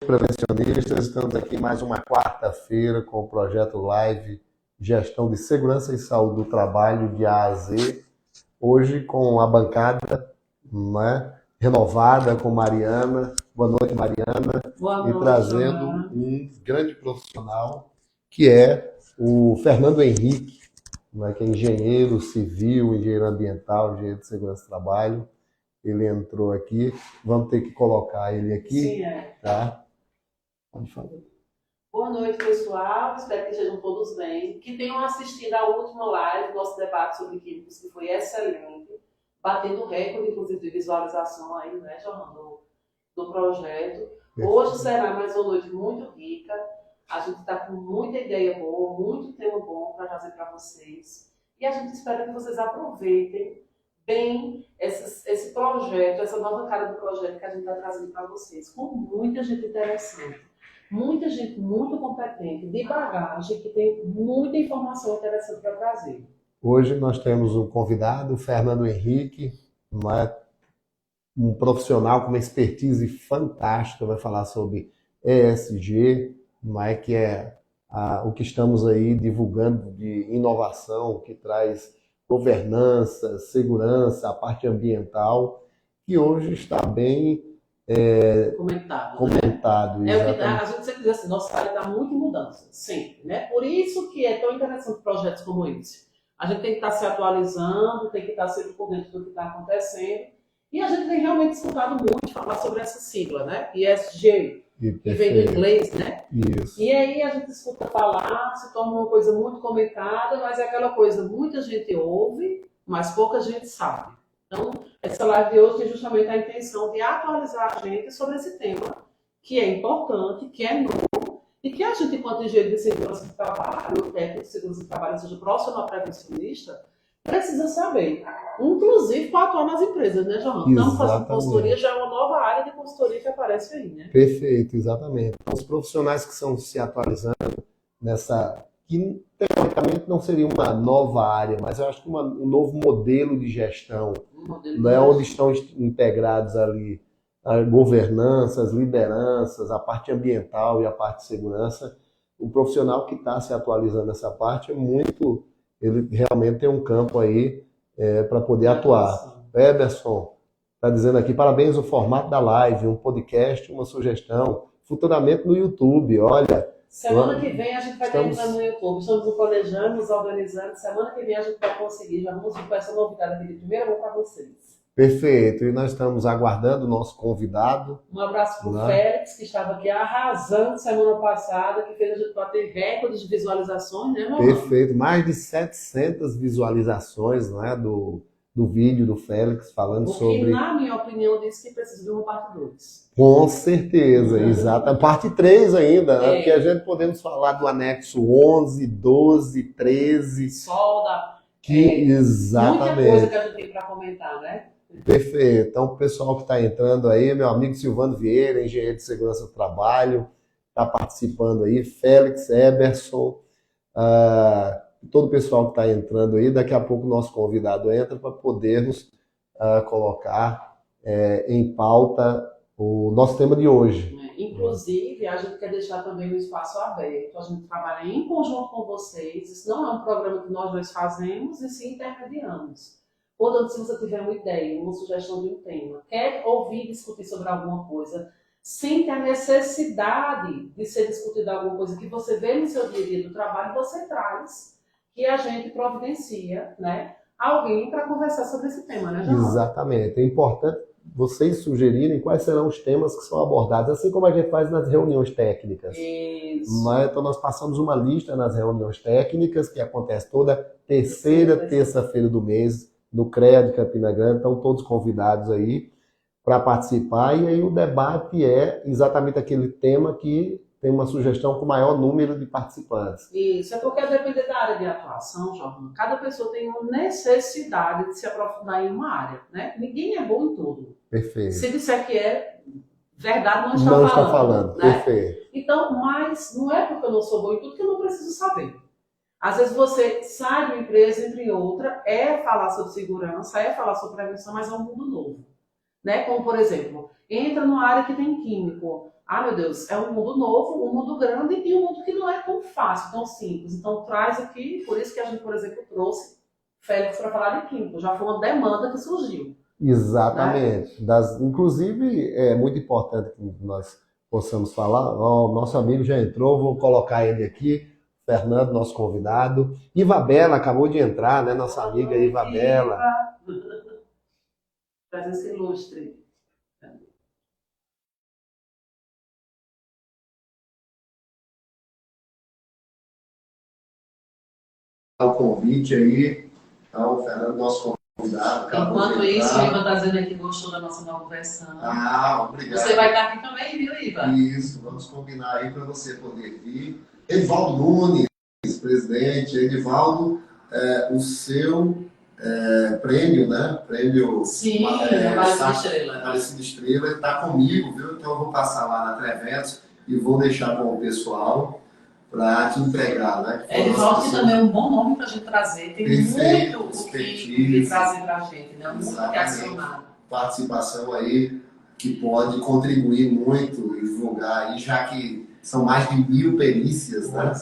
Prevencionistas, estamos aqui mais uma quarta-feira com o projeto Live Gestão de Segurança e Saúde do Trabalho de A a Z. Hoje com a bancada, né, renovada com Mariana. Boa noite, Mariana. Boa noite, e trazendo um grande profissional que é o Fernando Henrique, né, que é engenheiro civil, engenheiro ambiental, engenheiro de segurança do trabalho. Ele entrou aqui, vamos ter que colocar ele aqui. Sim, é. Tá? Pode falar. Boa noite, pessoal. Espero que estejam todos bem. Que tenham assistido a última live, nosso debate sobre químicos, que foi excelente, batendo recorde, inclusive, de visualização aí, né, João, do projeto. Hoje será mais uma noite muito rica. A gente está com muita ideia boa, muito tema bom para trazer para vocês. E a gente espera que vocês aproveitem bem esse projeto, essa nova cara do projeto que a gente está trazendo para vocês, com muita gente interessante, muita gente muito competente, de bagagem, que tem muita informação interessante para trazer. Hoje nós temos um convidado, o Fernando Henrique, um profissional com uma expertise fantástica, vai falar sobre ESG, que é o que estamos aí divulgando de inovação, que traz governança, segurança, a parte ambiental, que hoje está bem comentado. Né? É o que a gente sempre diz assim, nossa área está muito em mudança, sempre. Né? Por isso que é tão interessante projetos como esse. A gente tem que estar se atualizando, tem que estar sempre por dentro do que está acontecendo, e a gente tem realmente escutado muito falar sobre essa sigla, né? ESG, que vem do inglês, né? Isso. E aí a gente escuta falar, se torna uma coisa muito comentada, mas é aquela coisa, muita gente ouve, mas pouca gente sabe. Então, essa live de hoje tem justamente a intenção de atualizar a gente sobre esse tema, que é importante, que é novo, e que a gente, enquanto engenheiro de segurança do trabalho, técnico de segurança do trabalho, seja profissional prevencionista, precisa saber, inclusive para atuar nas empresas, né, João? Estamos fazendo consultoria, já é uma nova área de consultoria que aparece aí, né? Perfeito, exatamente. Os profissionais que estão se atualizando nessa, que teoricamente não seria uma nova área, mas eu acho que um novo modelo de gestão, né, onde estão integrados ali a governança, as lideranças, a parte ambiental e a parte de segurança. O profissional que está se atualizando nessa parte é muito... Ele realmente tem um campo aí para poder atuar. Eberson está dizendo aqui, parabéns o formato da live, um podcast, uma sugestão, futuramente no YouTube, olha. Semana que vem a gente vai estar entrando no YouTube, estamos nos planejando, nos organizando, semana que vem a gente vai conseguir, já vamos com essa novidade aqui de primeira mão para vocês. Perfeito, e nós estamos aguardando o nosso convidado. Um abraço para o Félix, que estava aqui arrasando semana passada, que fez a gente bater recordes de visualizações, né, mamãe? Perfeito, mais de 700 visualizações, né, do vídeo do Félix falando sobre... Porque, na minha opinião, disse que precisa de uma parte 2. Com certeza, exato. Parte 3 ainda, né? Porque a gente podemos falar do anexo 11, 12, 13... Solda. Exatamente. Muita coisa que a gente tem para comentar, né? Perfeito. Então, o pessoal que está entrando aí, meu amigo Silvano Vieira, engenheiro de segurança do trabalho, está participando aí, Félix, Eberson, todo o pessoal que está entrando aí, daqui a pouco o nosso convidado entra para podermos colocar em pauta o nosso tema de hoje. Inclusive, a gente quer deixar também um espaço aberto, a gente trabalha em conjunto com vocês, isso não é um programa que nós dois fazemos, e sim intermediamos. Portanto, se você tiver uma ideia, uma sugestão de um tema, quer ouvir discutir sobre alguma coisa, sente a necessidade de ser discutida alguma coisa que você vê no seu dia a dia do trabalho, você traz, que a gente providencia, né, alguém para conversar sobre esse tema, né, João? Exatamente. É importante vocês sugerirem quais serão os temas que são abordados, assim como a gente faz nas reuniões técnicas. Isso. Então, nós passamos uma lista nas reuniões técnicas, que acontece toda terceira terça-feira do mês, no CREA de Campina Grande, estão todos convidados aí para participar, e aí o debate é exatamente aquele tema que tem uma sugestão com maior número de participantes. Isso, é porque depende da área de atuação, João. Cada pessoa tem uma necessidade de se aprofundar em uma área, né? Ninguém é bom em tudo. Perfeito. Se disser que é verdade, não está falando. Né? Perfeito. Então, mas não é porque eu não sou bom em tudo que eu não preciso saber. Às vezes você sai de uma empresa, entra em outra, é falar sobre segurança, é falar sobre prevenção, mas é um mundo novo. né? Como, por exemplo, entra numa área que tem químico. Ah, meu Deus, é um mundo novo, um mundo grande e um mundo que não é tão fácil, tão simples. Então, traz aqui, por isso que a gente, por exemplo, trouxe Félix para falar de químico. Já foi uma demanda que surgiu. Exatamente. Inclusive, é muito importante que nós possamos falar. Ó, o nosso amigo já entrou, vou colocar ele aqui. Fernando, nosso convidado. Iva Bela acabou de entrar, né? Nossa amiga Iva Bela. Presença ilustre. O convite aí. Então, o Fernando, nosso convidado. Enquanto isso, o Iva está dizendo aqui que gostou da nossa nova versão. Ah, obrigado. Você vai estar aqui também, viu, Iva? Isso, vamos combinar aí para você poder vir. Edivaldo Nunes, presidente. Edivaldo, o seu prêmio, né? Prêmio Sim, Aparecida Estrela. Aparecida Estrela, está comigo, viu? Então eu vou passar lá na Treventos e vou deixar com o pessoal para te entregar, né? Edivaldo também é um bom nome para a gente trazer. Tem Perfeito, muito o que trazer para a gente, né? Muito o que acionar. Participação aí que pode contribuir muito e divulgar aí, já que são mais de 1000 perícias, né?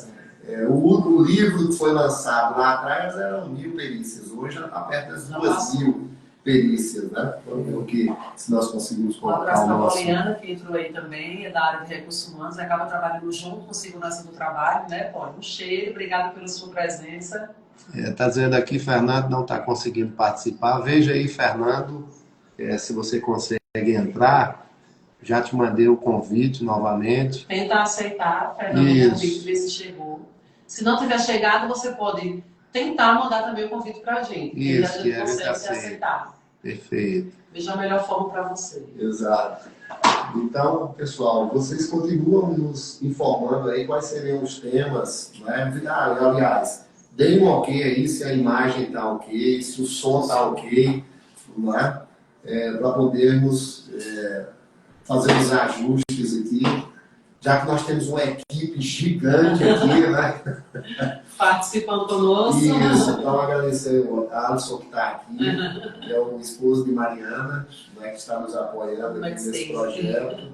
O livro que foi lançado lá atrás eram 1000 perícias, hoje já está perto das 2000 perícias, né? Vamos ver o que, se nós conseguimos colocar. Um abraço para a Poliana, que entrou aí também, é da área de recursos humanos, e acaba trabalhando junto com segurança do trabalho, né, Poli? Um cheiro, obrigado pela sua presença. Está dizendo aqui, Fernando não está conseguindo participar. Veja aí, Fernando, se você consegue entrar. Já te mandei o convite novamente. Tenta aceitar, Fernando, o convite, ver se chegou. Se não tiver chegado, você pode tentar mandar também o convite para a gente. Isso, a gente consegue se aceitar. Perfeito. Veja a melhor forma para você. Exato. Então, pessoal, vocês continuam nos informando aí quais seriam os temas, né? Aliás, deem um ok aí se a imagem está ok, se o som está ok, né? Para podermos fazer os ajustes aqui, já que nós temos uma equipe gigante aqui, né? Participando conosco. Isso, então agradecer o Alisson que está aqui, que é o esposo de Mariana, né, que está nos apoiando aqui nesse projeto.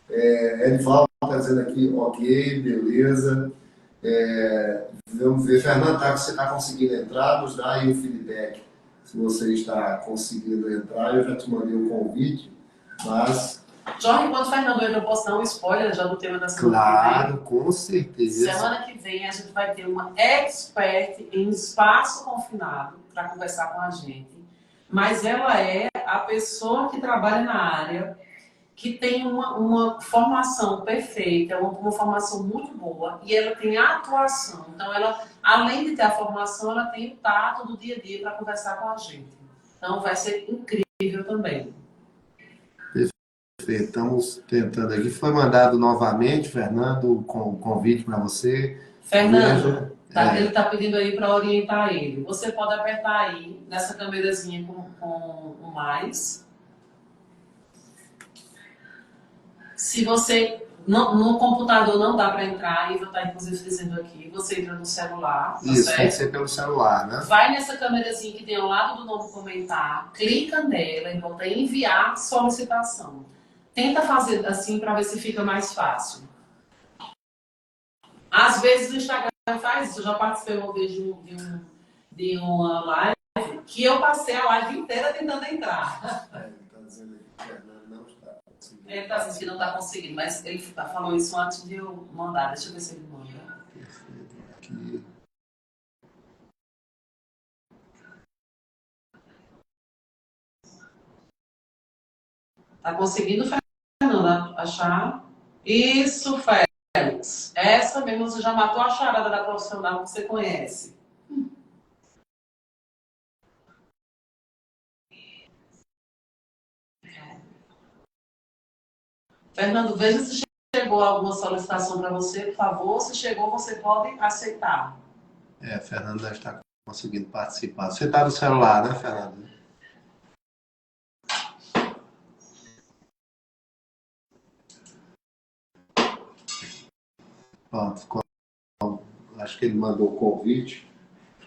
Edivaldo está dizendo aqui, ok, beleza. Vamos ver, Fernando, você está conseguindo entrar? Nos dá aí o feedback. Se você está conseguindo entrar, eu já te mandei o convite, mas... Jorge, enquanto o Fernando entra, eu posso dar um spoiler já do tema da semana que vem? Claro, com certeza. Semana que vem a gente vai ter uma expert em espaço confinado para conversar com a gente. Mas ela é a pessoa que trabalha na área, que tem uma formação perfeita, uma formação muito boa, e ela tem atuação. Então, ela, além de ter a formação, ela tem o tato do dia a dia para conversar com a gente. Então, vai ser incrível também. Perfeito, estamos tentando aqui. Foi mandado novamente, Fernando, com o convite para você. Fernando, ele está pedindo aí para orientar ele. Você pode apertar aí nessa câmerazinha com o mais. Se você no computador não dá para entrar, Iva está inclusive dizendo aqui, você entra no celular. Tá Isso, certo? tem que ser pelo celular, né? Vai nessa câmerazinha que tem ao lado do nome comentar, clica nela e bota enviar solicitação. Tenta fazer assim para ver se fica mais fácil. Às vezes o Instagram faz isso. Eu já participei uma vez de uma live que eu passei a live inteira tentando entrar. Ele está dizendo aqui que Fernando não está conseguindo. Ele está dizendo que não está conseguindo, mas ele falou isso antes de eu mandar. Deixa eu ver se ele manda. Perfeito. Aqui. Tá conseguindo, Fernanda, achar? Isso, Félix. Essa mesmo, você já matou a charada da profissional que você conhece. Fernando, veja se chegou alguma solicitação para você, por favor. Se chegou, você pode aceitar. Fernando deve estar conseguindo participar. Você está no celular, né, Fernando? Pronto, acho que ele mandou o convite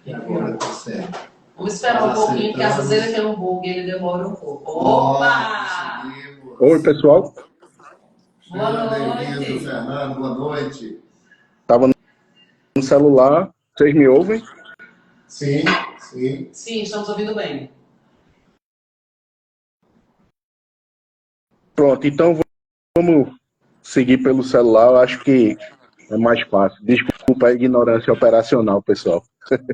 e agora está certo. Vamos esperar um pouquinho, que às vezes ele tem um bug e ele demora um pouco. Opa! Oi, pessoal. Boa noite. Bem-vindo, Fernando. Boa noite. Estava no celular. Vocês me ouvem? Sim, sim. Sim, estamos ouvindo bem. Pronto, então vamos seguir pelo celular. Eu acho que é mais fácil. Desculpa a ignorância operacional, pessoal.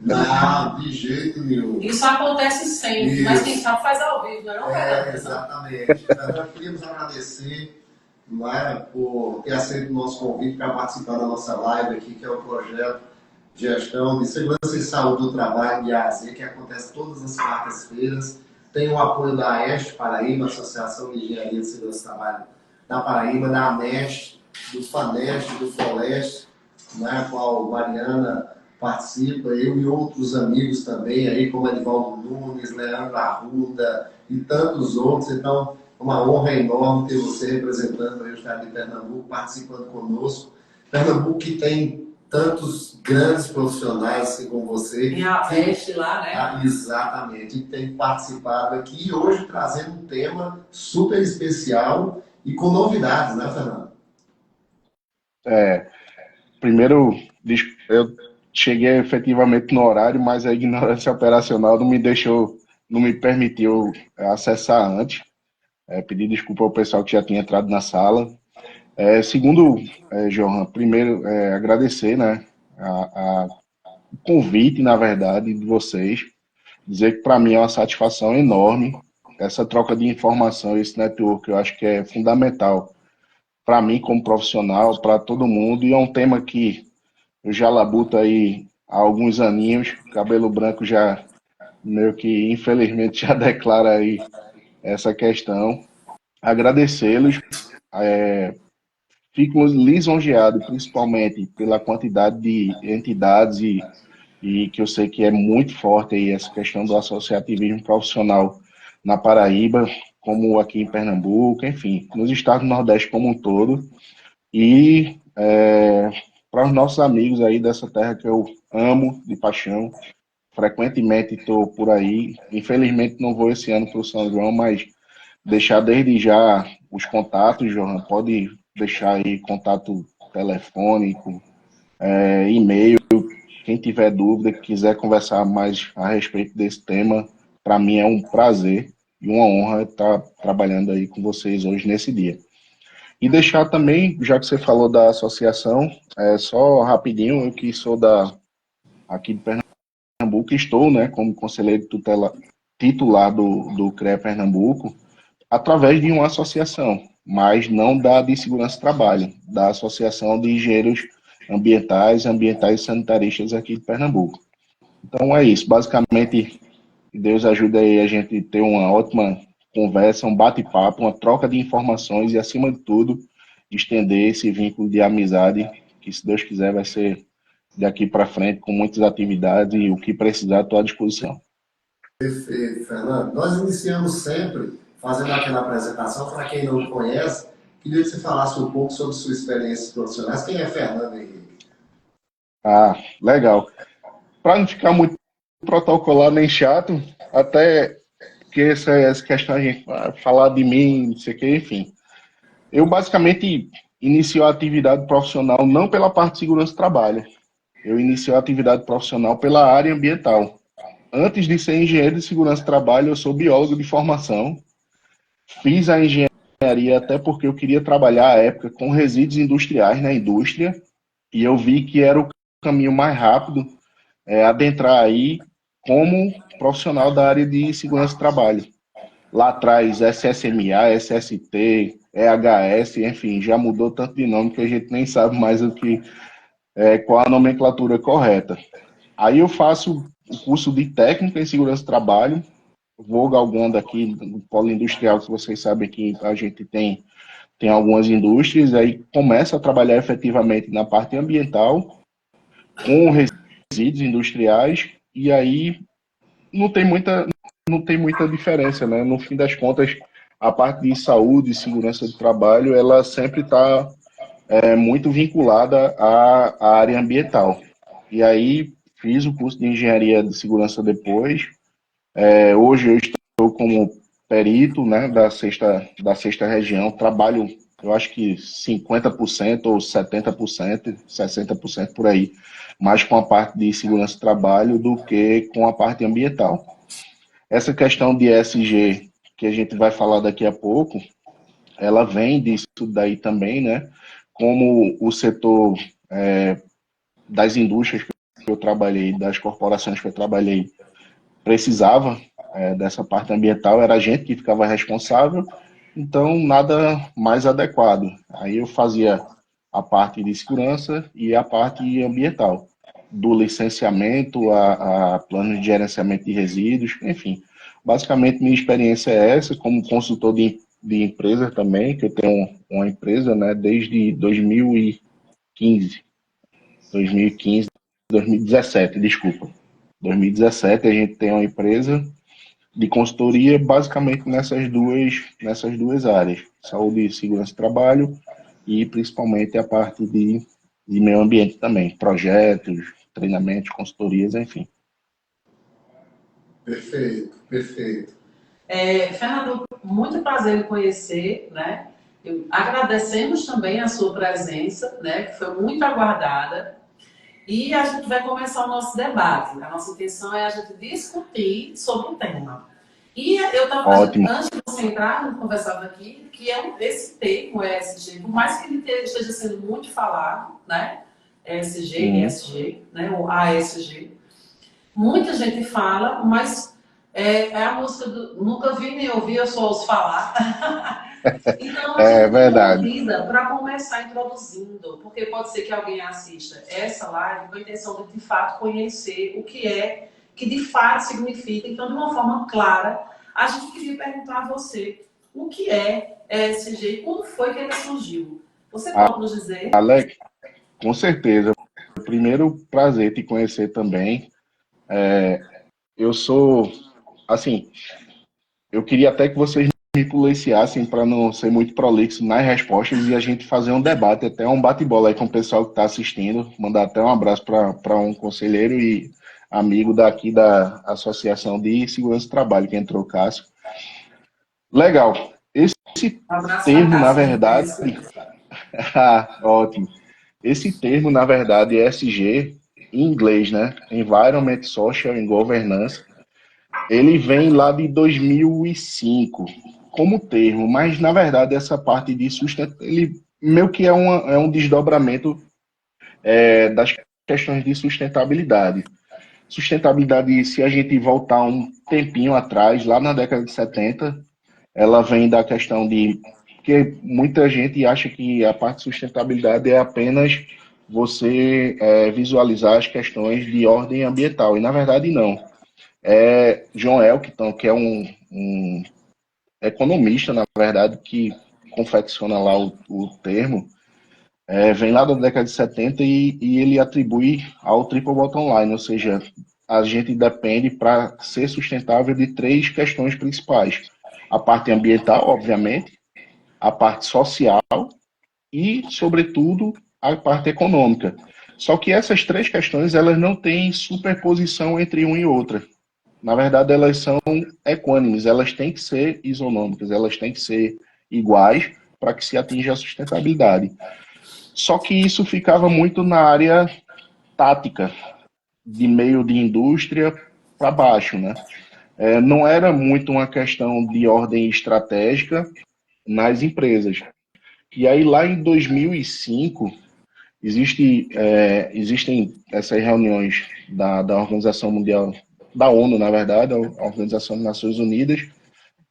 Não, de jeito nenhum. Isso acontece sempre, Isso. mas quem sabe faz ao vivo, não é? Exatamente. Fernando, queríamos agradecer, não é, por ter aceito o nosso convite para participar da nossa live aqui, que é o projeto de gestão de segurança e saúde do trabalho de A a Z, que acontece todas as quartas-feiras. Tem o apoio da AEST Paraíba, Associação de Engenharia de Segurança do Trabalho da Paraíba, da ANEST, do FANEST, do FOLEST, né, a qual Mariana participa, eu e outros amigos também, aí, como Edivaldo Nunes, Leandro Arruda e tantos outros. Então, é uma honra enorme ter você representando aí o estado de Pernambuco, participando conosco. Pernambuco que tem tantos grandes profissionais assim como você. Tem a festa lá, né? Exatamente, e tem participado aqui e hoje trazendo um tema super especial e com novidades, né, Fernando? Primeiro, eu cheguei efetivamente no horário, mas a ignorância operacional não me permitiu acessar antes. Pedi desculpa ao pessoal que já tinha entrado na sala. Segundo, Johan, primeiro agradecer, né, o convite, na verdade, de vocês. Dizer que para mim é uma satisfação enorme essa troca de informação, esse network, eu acho que é fundamental para mim como profissional, para todo mundo, e é um tema que eu já labuto aí há alguns aninhos, cabelo branco já meio que infelizmente já declara aí essa questão. Agradecê-los, fico lisonjeado principalmente pela quantidade de entidades e que eu sei que é muito forte aí essa questão do associativismo profissional na Paraíba, como aqui em Pernambuco, enfim, nos estados do Nordeste como um todo. E para os nossos amigos aí dessa terra que eu amo de paixão, frequentemente estou por aí. Infelizmente não vou esse ano para o São João, mas deixar desde já os contatos, Johan, pode deixar aí contato telefônico, e-mail. Quem tiver dúvida, quiser conversar mais a respeito desse tema, para mim é um prazer e uma honra estar trabalhando aí com vocês hoje nesse dia. E deixar também, já que você falou da associação, só rapidinho, eu que sou aqui de Pernambuco, estou, né, como conselheiro titular do CREA Pernambuco, através de uma associação, mas não da de segurança do trabalho, da Associação de Engenheiros Ambientais e Sanitaristas aqui de Pernambuco. Então é isso, basicamente, Deus ajuda aí a gente ter uma ótima conversa, um bate-papo, uma troca de informações e, acima de tudo, estender esse vínculo de amizade, que, se Deus quiser, vai ser daqui para frente com muitas atividades e o que precisar, estou à disposição. Perfeito, Fernando. Nós iniciamos sempre fazendo aquela apresentação, para quem não conhece, queria que você falasse um pouco sobre sua experiência profissional. Quem é Fernando Henrique? Legal. Para não ficar muito protocolar nem chato, até que essa questão a gente falar de mim, não sei o que, enfim. Eu basicamente inicio a atividade profissional não pela parte de segurança do trabalho. Eu inicio a atividade profissional pela área ambiental. Antes de ser engenheiro de segurança do trabalho, eu sou biólogo de formação. Fiz a engenharia até porque eu queria trabalhar à época com resíduos industriais na indústria e eu vi que era o caminho mais rápido adentrar aí como profissional da área de segurança do trabalho. Lá atrás, SSMA, SST, EHS, enfim, já mudou tanto de nome que a gente nem sabe mais qual a nomenclatura correta. Aí eu faço o curso de técnica em segurança do trabalho, vou galgando aqui no polo industrial, que vocês sabem que a gente tem algumas indústrias, aí começa a trabalhar efetivamente na parte ambiental, com resíduos industriais, e aí não tem muita diferença, né? No fim das contas, a parte de saúde e segurança do trabalho, ela sempre está muito vinculada à área ambiental. E aí fiz o curso de engenharia de segurança depois, Hoje eu estou como perito, né, da sexta região, trabalho, eu acho que 50% ou 70%, 60% por aí, mais com a parte de segurança do trabalho do que com a parte ambiental. Essa questão de ESG, que a gente vai falar daqui a pouco, ela vem disso daí também, né? Como o setor das indústrias que eu trabalhei, das corporações que eu trabalhei, precisava dessa parte ambiental, era a gente que ficava responsável, então nada mais adequado. Aí eu fazia a parte de segurança e a parte ambiental, do licenciamento a plano de gerenciamento de resíduos, enfim. Basicamente, minha experiência é essa, como consultor de empresa também, que eu tenho uma empresa, né, desde 2015, 2017, desculpa. 2017 a gente tem uma empresa de consultoria basicamente nessas duas áreas, saúde e segurança do trabalho e principalmente a parte de meio ambiente também, projetos, treinamentos, consultorias, enfim. Perfeito, perfeito. Fernando, muito prazer em conhecer, né? Agradecemos também a sua presença, né? Que foi muito aguardada. E a gente vai começar o nosso debate. A nossa intenção é a gente discutir sobre o tema. E eu estava, Ótimo. antes de você entrar, eu conversava aqui, que esse termo ESG, por mais que ele esteja sendo muito falado, né? ESG, ESG, né? Ou ASG. Muita gente fala, mas é a música do nunca vi nem ouvi, eu só ouço falar. Então, a É gente verdade. convida para começar introduzindo, porque pode ser que alguém assista essa live com a intenção de fato, conhecer o que é, que de fato significa. Então, de uma forma clara, a gente queria perguntar a você o que é ESG e como foi que ele surgiu. Você pode nos dizer? Alex, com certeza. Primeiro, prazer te conhecer também. Eu sou, assim, eu queria até que vocês me policiassem para não ser muito prolixo nas respostas e a gente fazer um debate, até um bate-bola aí com o pessoal que está assistindo. Mandar até um abraço para um conselheiro e amigo daqui da Associação de Segurança do Trabalho, que entrou, Cássio. Legal. Esse Um abraço para termo, na Cássio. verdade, ótimo. Esse termo, na verdade, é ESG, em inglês, né? Environment, Social and Governance. Ele vem lá de 2005 como termo, mas na verdade essa parte de sustentabilidade, ele meio que é um desdobramento das questões de sustentabilidade. Sustentabilidade, se a gente voltar um tempinho atrás, lá na década de 70, ela vem da questão de que muita gente acha que a parte de sustentabilidade é apenas você visualizar as questões de ordem ambiental, e na verdade não. John Elkington, que é um economista, na verdade, que confecciona lá o termo, vem lá da década de 70 e ele atribui ao triple bottom line, ou seja, a gente depende para ser sustentável de três questões principais. A parte ambiental, obviamente, a parte social e, sobretudo, a parte econômica. Só que essas três questões elas não têm superposição entre uma e outra. Na verdade, elas são equânimes, elas têm que ser isonômicas, elas têm que ser iguais para que se atinja a sustentabilidade. Só que isso ficava muito na área tática, de meio de indústria para baixo, né? Não era muito uma questão de ordem estratégica nas empresas. E aí, lá em 2005, existem essas reuniões da Organização Mundial, da ONU, na verdade, a Organização das Nações Unidas,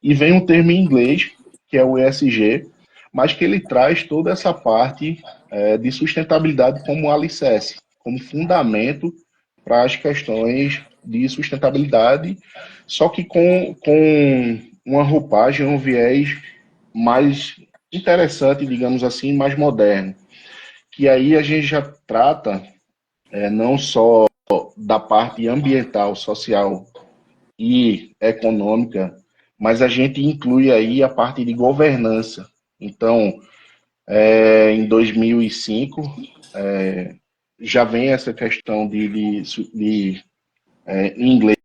e vem um termo em inglês, que é o ESG, mas que ele traz toda essa parte de sustentabilidade como alicerce, como fundamento para as questões de sustentabilidade, só que com uma roupagem, um viés mais interessante, digamos assim, mais moderno. Que aí a gente já trata não só da parte ambiental, social e econômica, mas a gente inclui aí a parte de governança. Então, em 2005, já vem essa questão em inglês,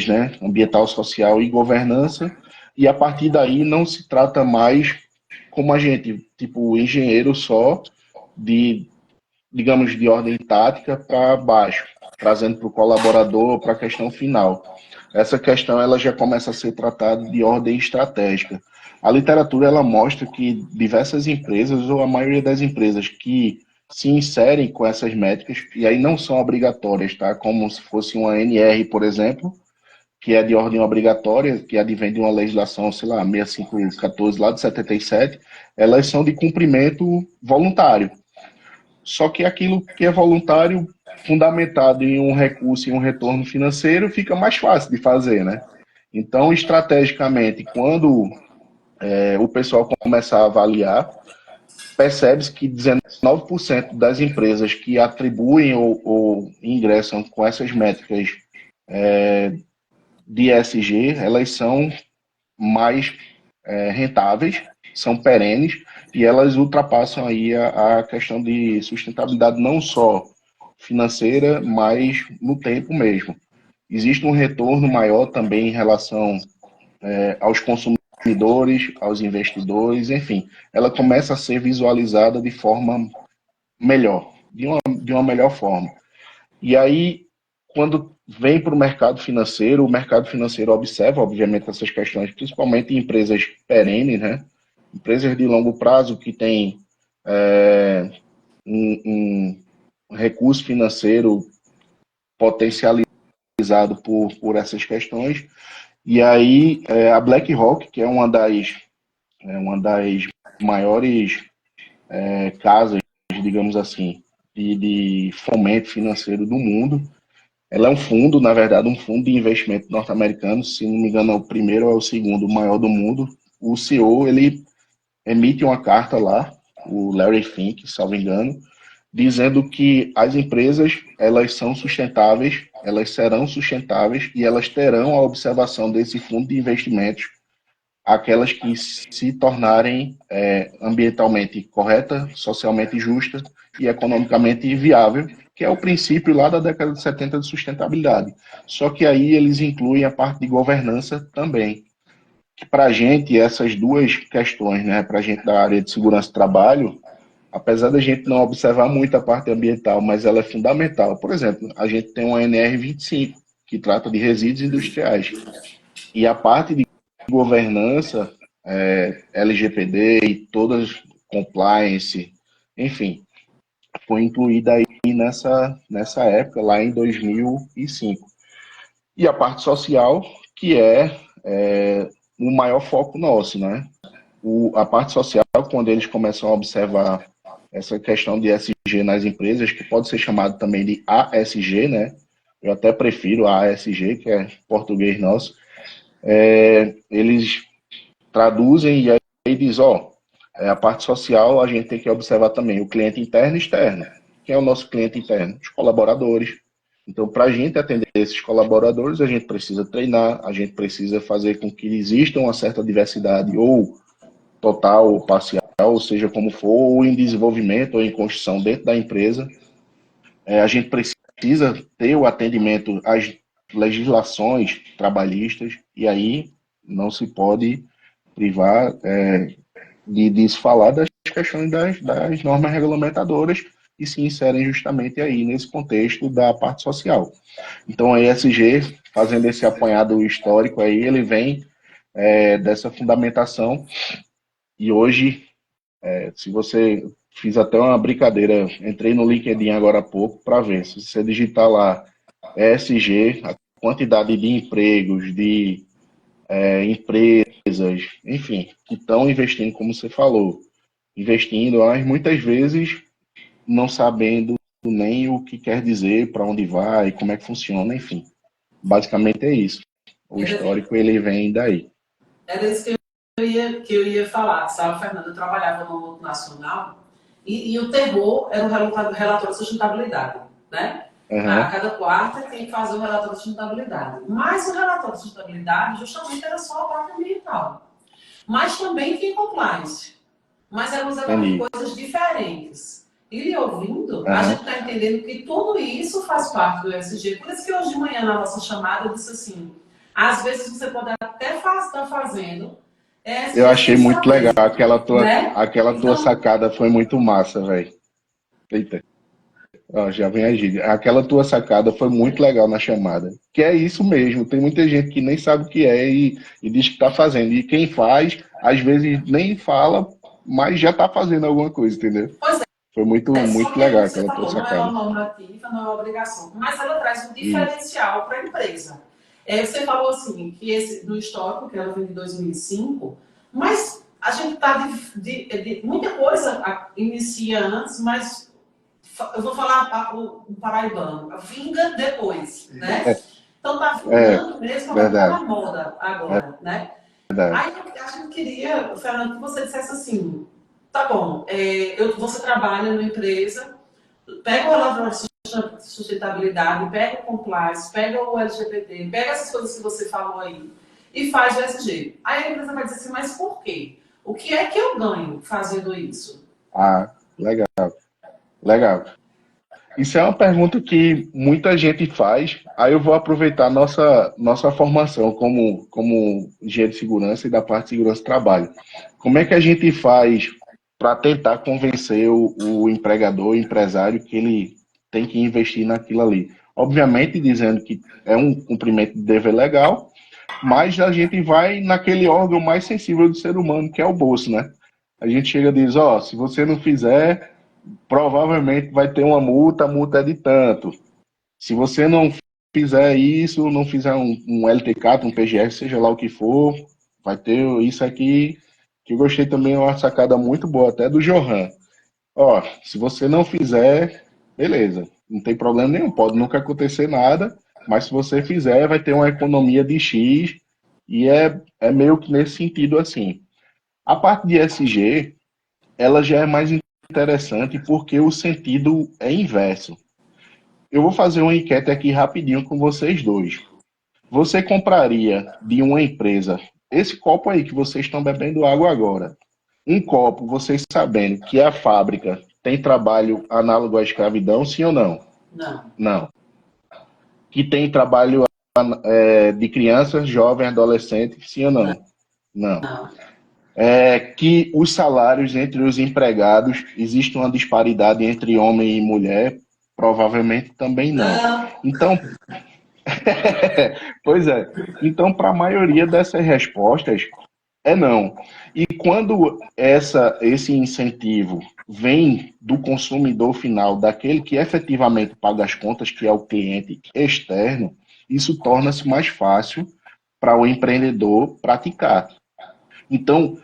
né? Ambiental, social e governança. E a partir daí não se trata mais como a gente, tipo, engenheiro só de, digamos, de ordem tática para baixo, trazendo para o colaborador para a questão final. Essa questão ela já começa a ser tratada de ordem estratégica. A literatura ela mostra que diversas empresas, ou a maioria das empresas que se inserem com essas métricas, e aí não são obrigatórias, tá? Como se fosse uma NR, por exemplo, que é de ordem obrigatória, que advém de uma legislação, sei lá, 6514 lá de 77, elas são de cumprimento voluntário. Só que aquilo que é voluntário, fundamentado em um recurso e um retorno financeiro, fica mais fácil de fazer, né? Então, estrategicamente, quando o pessoal começar a avaliar, percebe-se que 19% das empresas que atribuem ou ingressam com essas métricas de ESG, elas são mais rentáveis, são perenes, e elas ultrapassam aí a questão de sustentabilidade não só financeira, mas no tempo mesmo. Existe um retorno maior também em relação aos consumidores, aos investidores, enfim, ela começa a ser visualizada de forma melhor, de uma melhor forma. E aí, quando vem para o mercado financeiro observa, obviamente, essas questões, principalmente em empresas perenes, né? Empresas de longo prazo que têm um recurso financeiro potencializado por essas questões. E aí, a BlackRock, que é uma das maiores casas, digamos assim, de fomento financeiro do mundo. Ela é um fundo, na verdade, um fundo de investimento norte-americano, se não me engano, é o primeiro ou é o segundo maior do mundo. O CEO, ele emite uma carta lá, o Larry Fink, salvo engano, dizendo que as empresas, elas são sustentáveis, elas serão sustentáveis e elas terão a observação desse fundo de investimentos, aquelas que se tornarem ambientalmente correta, socialmente justa e economicamente viável, que é o princípio lá da década de 70 de sustentabilidade. Só que aí eles incluem a parte de governança também. Para a gente, essas duas questões, né, para a gente da área de segurança do trabalho, apesar da gente não observar muito a parte ambiental, mas ela é fundamental. Por exemplo, a gente tem uma NR25, que trata de resíduos industriais. E a parte de governança, LGPD e todas, compliance, enfim, foi incluída aí nessa época, lá em 2005. E a parte social, que é o maior foco nosso, né? A parte social, quando eles começam a observar essa questão de ESG nas empresas, que pode ser chamado também de ASG, né? Eu até prefiro a ASG, que é português nosso. Eles traduzem e aí diz, a parte social a gente tem que observar também o cliente interno e externo. Quem é o nosso cliente interno? Os colaboradores. Então, para a gente atender esses colaboradores, a gente precisa treinar, a gente precisa fazer com que exista uma certa diversidade, ou total, ou parcial, ou seja como for, ou em desenvolvimento, ou em construção dentro da empresa. A gente precisa ter o atendimento às legislações trabalhistas, e aí não se pode privar de se falar das questões das normas regulamentadoras e se inserem justamente aí nesse contexto da parte social. Então a ESG, fazendo esse apanhado histórico aí, ele vem dessa fundamentação e hoje, se você fiz até uma brincadeira, entrei no LinkedIn agora há pouco para ver, se você digitar lá ESG, a quantidade de empregos, de empresas, enfim, que estão investindo, como você falou, investindo, mas muitas vezes não sabendo nem o que quer dizer, para onde vai, como é que funciona, enfim. Basicamente é isso. O histórico, ele vem daí. Era isso que eu ia falar, sabe, Fernando? Eu trabalhava no multinacional e o terror era o relatório de sustentabilidade, né? A cada quarta tem que fazer o relatório de sustentabilidade. Mas o relatório de sustentabilidade justamente era só a parte ambiental. Mas também tem compliance. Mas eram exatamente coisas diferentes. E lhe ouvindo, a Aham. gente está entendendo que tudo isso faz parte do ESG. Por isso que hoje de manhã, na nossa chamada, eu disse assim, às vezes você pode até estar fazendo Eu ESG achei sem muito legal. saber, né? Aquela tua Então, sacada foi muito massa, velho. Eita, ó, já vem a gíria. Aquela tua sacada foi muito legal na chamada. Que é isso mesmo. Tem muita gente que nem sabe o que é e diz que está fazendo. E quem faz, às vezes nem fala, mas já está fazendo alguma coisa, entendeu? pois Foi muito, só muito que é legal como você aquela tua falou, não é uma sacada. normativa, não é uma obrigação, mas ela traz um Isso. diferencial para a empresa. Você falou assim, que no histórico, que ela vem de 2005, mas a gente está muita coisa inicia antes, mas eu vou falar o paraibano, vinga depois, né? Então tá É, vingando mesmo, agora está na verdade, moda agora, né? verdade. Aí a gente queria, Fernando, que você dissesse assim, tá bom, você trabalha numa empresa, pega o relatório de sustentabilidade, pega o compliance, pega o LGBT, pega essas coisas que você falou aí e faz o ESG. Aí a empresa vai dizer assim, mas por quê? O que é que eu ganho fazendo isso? Ah, legal, legal. Isso é uma pergunta que muita gente faz. Aí eu vou aproveitar nossa formação como engenheiro de segurança e da parte de segurança do trabalho. Como é que a gente faz para tentar convencer o empregador, o empresário, que ele tem que investir naquilo ali? Obviamente, dizendo que é um cumprimento de dever legal, mas a gente vai naquele órgão mais sensível do ser humano, que é o bolso, né? A gente chega e diz, ó, se você não fizer, provavelmente vai ter uma multa, a multa é de tanto. Se você não fizer isso, não fizer um LTCAT, um PGR, seja lá o que for, vai ter isso aqui, que eu gostei também, é uma sacada muito boa, até do Johan. Ó, se você não fizer, beleza, não tem problema nenhum, pode nunca acontecer nada, mas se você fizer, vai ter uma economia de X, e é meio que nesse sentido assim. A parte de SG, ela já é mais interessante porque o sentido é inverso. Eu vou fazer uma enquete aqui rapidinho com vocês dois. Você compraria de uma empresa esse copo aí que vocês estão bebendo água agora? Um copo, vocês sabendo que a fábrica tem trabalho análogo à escravidão, sim ou não? Não, Não. Que tem trabalho de crianças, jovens, adolescentes, sim ou não, não? Não. não. Que os salários entre os empregados, existe uma disparidade entre homem e mulher? Provavelmente também não. Não. Então, pois é. Então, para a maioria dessas respostas, é não. E quando esse incentivo vem do consumidor final, daquele que efetivamente paga as contas, que é o cliente externo, isso torna-se mais fácil para o empreendedor praticar. Então,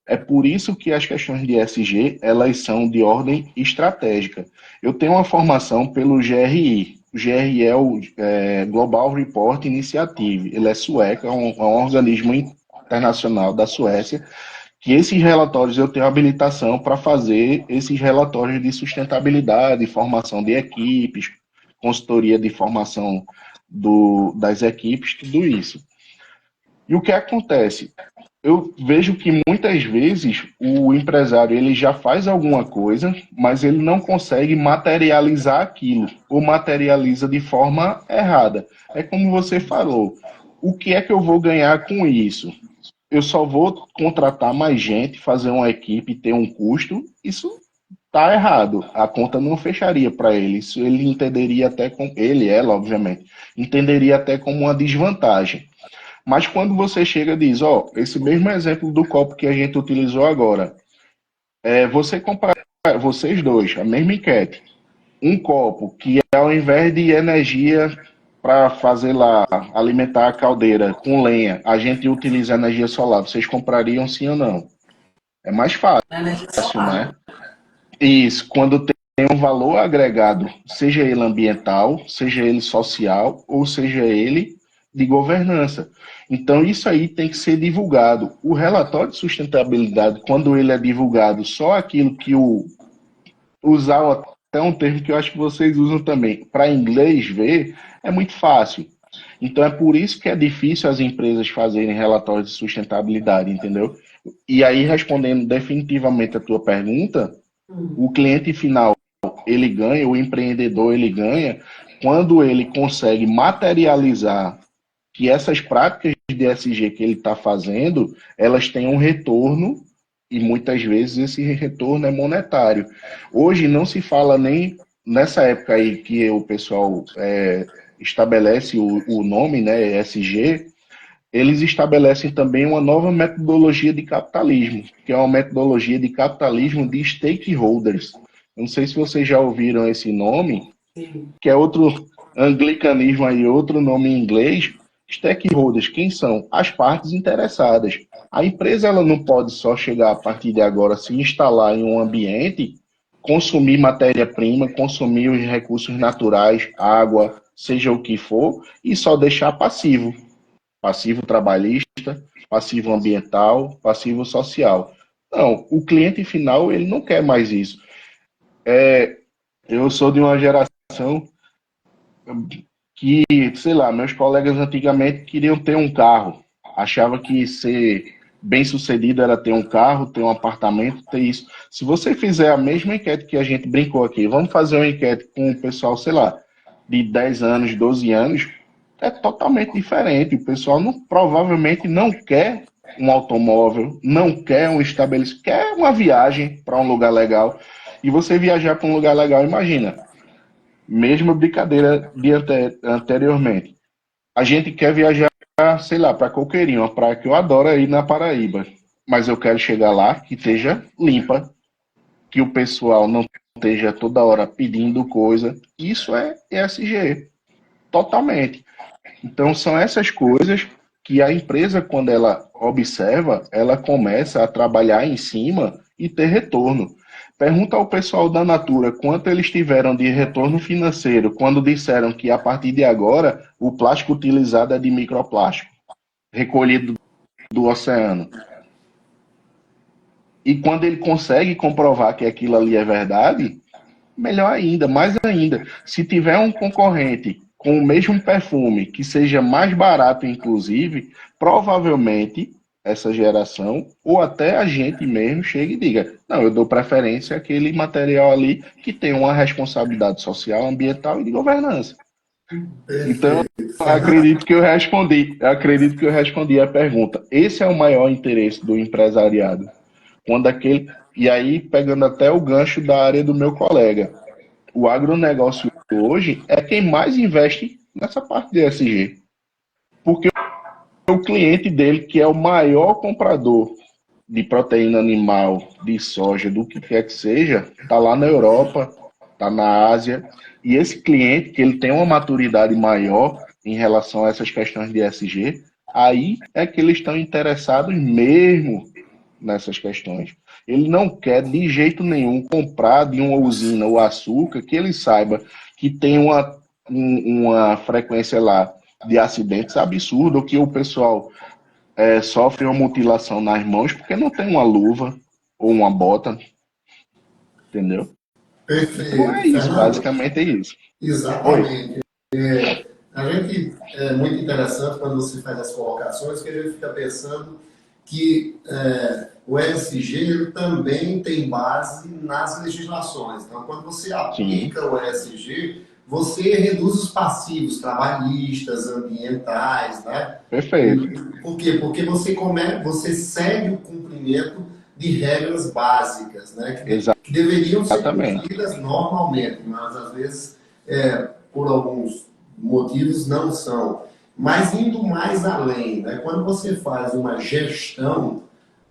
é por isso que as questões de ESG, elas são de ordem estratégica. Eu tenho uma formação pelo GRI. O GRI é o Global Report Initiative. Ele é sueco, é um organismo internacional da Suécia, que esses relatórios eu tenho habilitação para fazer esses relatórios de sustentabilidade, formação de equipes, consultoria de formação das equipes, tudo isso. E o que acontece? Eu vejo que muitas vezes o empresário ele já faz alguma coisa, mas ele não consegue materializar aquilo, ou materializa de forma errada. É como você falou, o que é que eu vou ganhar com isso? Eu só vou contratar mais gente, fazer uma equipe, ter um custo, isso está errado. A conta não fecharia para ele. Isso ele entenderia até com ele, ela, obviamente, entenderia até como uma desvantagem. Mas quando você chega e diz, ó, esse mesmo exemplo do copo que a gente utilizou agora, você comprar, vocês dois, a mesma enquete, um copo que ao invés de energia para fazer lá, alimentar a caldeira com lenha, a gente utiliza energia solar, vocês comprariam sim ou não? É mais Não é energia fácil, né? solar. Isso, quando tem um valor agregado, seja ele ambiental, seja ele social, ou seja ele de governança. Então, isso aí tem que ser divulgado. O relatório de sustentabilidade, quando ele é divulgado, só aquilo que usar até um termo que eu acho que vocês usam também, para inglês ver, é muito fácil. Então, é por isso que é difícil as empresas fazerem relatórios de sustentabilidade, entendeu? E aí, respondendo definitivamente a tua pergunta, Hum. o cliente final ele ganha, o empreendedor ele ganha, quando ele consegue materializar que essas práticas de ESG que ele está fazendo, elas têm um retorno, e muitas vezes esse retorno é monetário. Hoje não se fala nem, nessa época aí que o pessoal estabelece o nome, né, ESG, eles estabelecem também uma nova metodologia de capitalismo, que é uma metodologia de capitalismo de stakeholders. Não sei se vocês já ouviram esse nome, que é outro anglicanismo aí, outro nome em inglês. Stakeholders, quem são? As partes interessadas. A empresa ela não pode só chegar a partir de agora, se instalar em um ambiente, consumir matéria-prima, consumir os recursos naturais, água, seja o que for, e só deixar passivo. Passivo trabalhista, passivo ambiental, passivo social. Não, o cliente final ele não quer mais isso. Eu sou de uma geração que, sei lá, meus colegas antigamente queriam ter um carro. Achava que ser bem-sucedido era ter um carro, ter um apartamento, ter isso. Se você fizer a mesma enquete que a gente brincou aqui, vamos fazer uma enquete com o pessoal, sei lá, de 10 anos, 12 anos, é totalmente diferente. O pessoal provavelmente não quer um automóvel, não quer um estabelecimento, quer uma viagem para um lugar legal. E você viajar para um lugar legal, imagina, mesma brincadeira de anteriormente. A gente quer viajar, sei lá, para Coqueirinho, uma praia que eu adoro ir na Paraíba. Mas eu quero chegar lá que esteja limpa, que o pessoal não esteja toda hora pedindo coisa. Isso é ESG, totalmente. Então são essas coisas que a empresa, quando ela observa, ela começa a trabalhar em cima e ter retorno. Pergunta ao pessoal da Natura quanto eles tiveram de retorno financeiro quando disseram que a partir de agora o plástico utilizado é de microplástico, recolhido do oceano. E quando ele consegue comprovar que aquilo ali é verdade, melhor ainda, mais ainda. Se tiver um concorrente com o mesmo perfume, que seja mais barato, inclusive, provavelmente essa geração, ou até a gente mesmo, chega e diga, não, eu dou preferência àquele material ali que tem uma responsabilidade social, ambiental e de governança. Então, acredito que eu respondi a pergunta. Esse é o maior interesse do empresariado. Quando aquele, e aí, pegando até o gancho da área do meu colega, o agronegócio hoje é quem mais investe nessa parte de ESG. Porque o cliente dele, que é o maior comprador de proteína animal, de soja, do que quer que seja, está lá na Europa, está na Ásia. E esse cliente, que ele tem uma maturidade maior em relação a essas questões de ESG, aí é que eles estão interessados mesmo nessas questões. Ele não quer de jeito nenhum comprar de uma usina o açúcar que ele saiba que tem uma frequência lá de acidentes absurda, ou que o pessoal sofre uma mutilação nas mãos porque não tem uma luva ou uma bota, entendeu? Então é Perfeito, isso, Fernando. basicamente é isso. Oi. Exatamente. A gente é muito interessante quando você faz as colocações, que a gente fica pensando que o ESG ele também tem base nas legislações. Então, quando você Sim, aplica o ESG, você reduz os passivos trabalhistas, ambientais, né? perfeito. Por quê? Porque você segue o cumprimento de regras básicas, né? Que deveriam ser Exatamente. cumpridas normalmente, mas às vezes, por alguns motivos, não são. Mas indo mais além, né? Quando você faz uma gestão,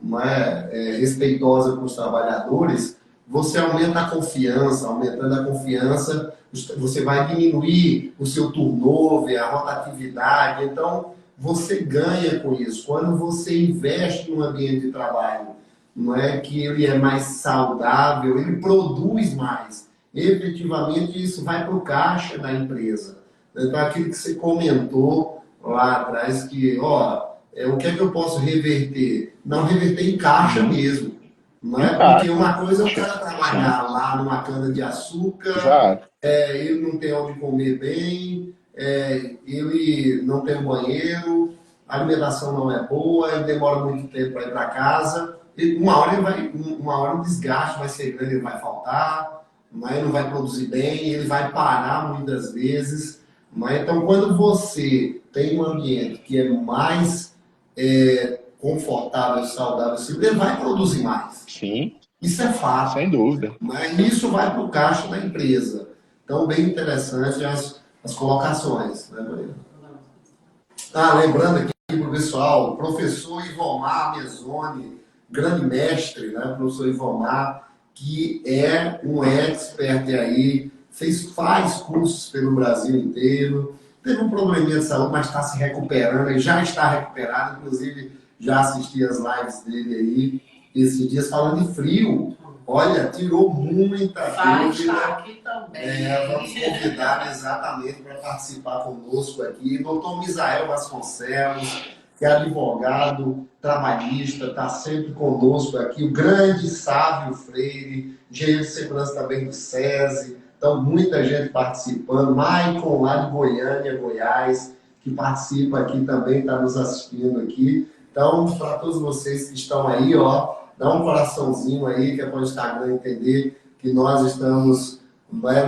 né, respeitosa com os trabalhadores, você aumenta a confiança, aumentando a confiança, você vai diminuir o seu turnover, a rotatividade, então você ganha com isso. Quando você investe no ambiente de trabalho, não é que ele é mais saudável, ele produz mais. Efetivamente, isso vai para o caixa da empresa. Então, aquilo que você comentou lá atrás, que, o que é que eu posso reverter? Não reverter em caixa mesmo. Não é? Porque uma coisa é o cara trabalhar lá numa cana de açúcar, Exato. ele não tem onde comer bem, ele não tem um banheiro, a alimentação não é boa, ele demora muito tempo para ir para casa. Uma hora o desgaste vai ser grande, ele vai faltar. mas não vai produzir bem, ele vai parar muitas vezes. Mas, então, quando você tem um ambiente que é mais confortável, saudável, ele vai produzir mais. Sim, Isso é fato. sem dúvida. Mas isso vai para o caixa da empresa. Então, bem interessante as colocações, né, Maria? Lembrando aqui para o pessoal, o professor Ivomar Mezzoni, grande mestre, né, professor Ivomar, que é um expert aí, faz cursos pelo Brasil inteiro, teve um probleminha de saúde, mas está se recuperando, ele já está recuperado, inclusive já assisti as lives dele aí, esses dias falando de frio. Olha, tirou muita dúvida. Aqui também. Vamos convidar exatamente para participar conosco aqui. Doutor Misael Vasconcelos, que é advogado trabalhista, está sempre conosco aqui. O grande Sávio Freire, engenheiro de segurança também do SESI. Então, muita gente participando. Maicon, lá de Goiânia, Goiás, que participa aqui também, está nos assistindo aqui. Então, para todos vocês que estão aí, dá um coraçãozinho aí, que é para o Instagram entender que nós estamos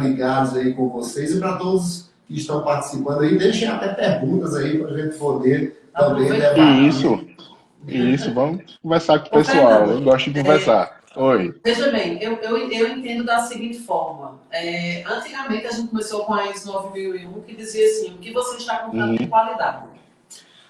ligados aí com vocês. E para todos que estão participando aí, deixem até perguntas aí para a gente poder também debater. Isso, vamos conversar com o pessoal. Eu gosto de conversar. Oi. Veja bem, eu entendo da seguinte forma. Antigamente a gente começou com a ISO 9001, que dizia assim, o que você está comprando de qualidade.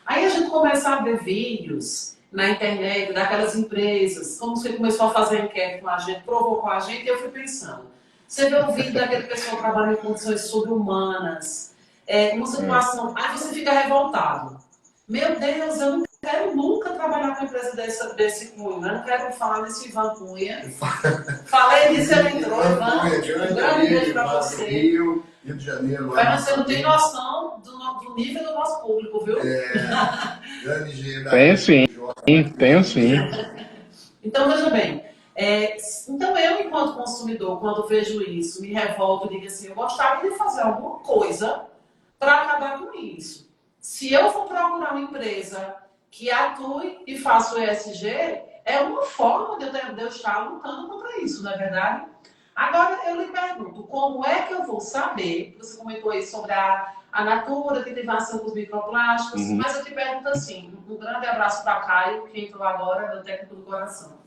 Aí a gente começa a ver vídeos na internet daquelas empresas, como você começou a fazer enquete com a gente, provou com a gente, e eu fui pensando. Você vê um vídeo daquele pessoal que trabalha em condições sobre-humanas, uma situação, aí você fica revoltado. Meu Deus, eu não quero nunca trabalhar com uma empresa desse cunho, eu não quero falar nesse Ivan Cunha. Falei disso, ele entrou, Ivan, um grande beijo para você. Rio de Janeiro. Mas você não tem noção do nível do nosso público, viu? Grande engenheiro. Tenho sim. Então, veja bem, então eu, enquanto consumidor, quando vejo isso, me revolto e digo assim, eu gostaria de fazer alguma coisa para acabar com isso. Se eu for procurar uma empresa que atue e faça o ESG, é uma forma de eu estar lutando contra isso, não é verdade? Agora, eu lhe pergunto, como é que eu vou saber, você comentou aí sobre a Natura, que tem ação com os microplásticos, mas eu te pergunto assim, um grande abraço para Caio, que entrou agora, meu técnico do coração.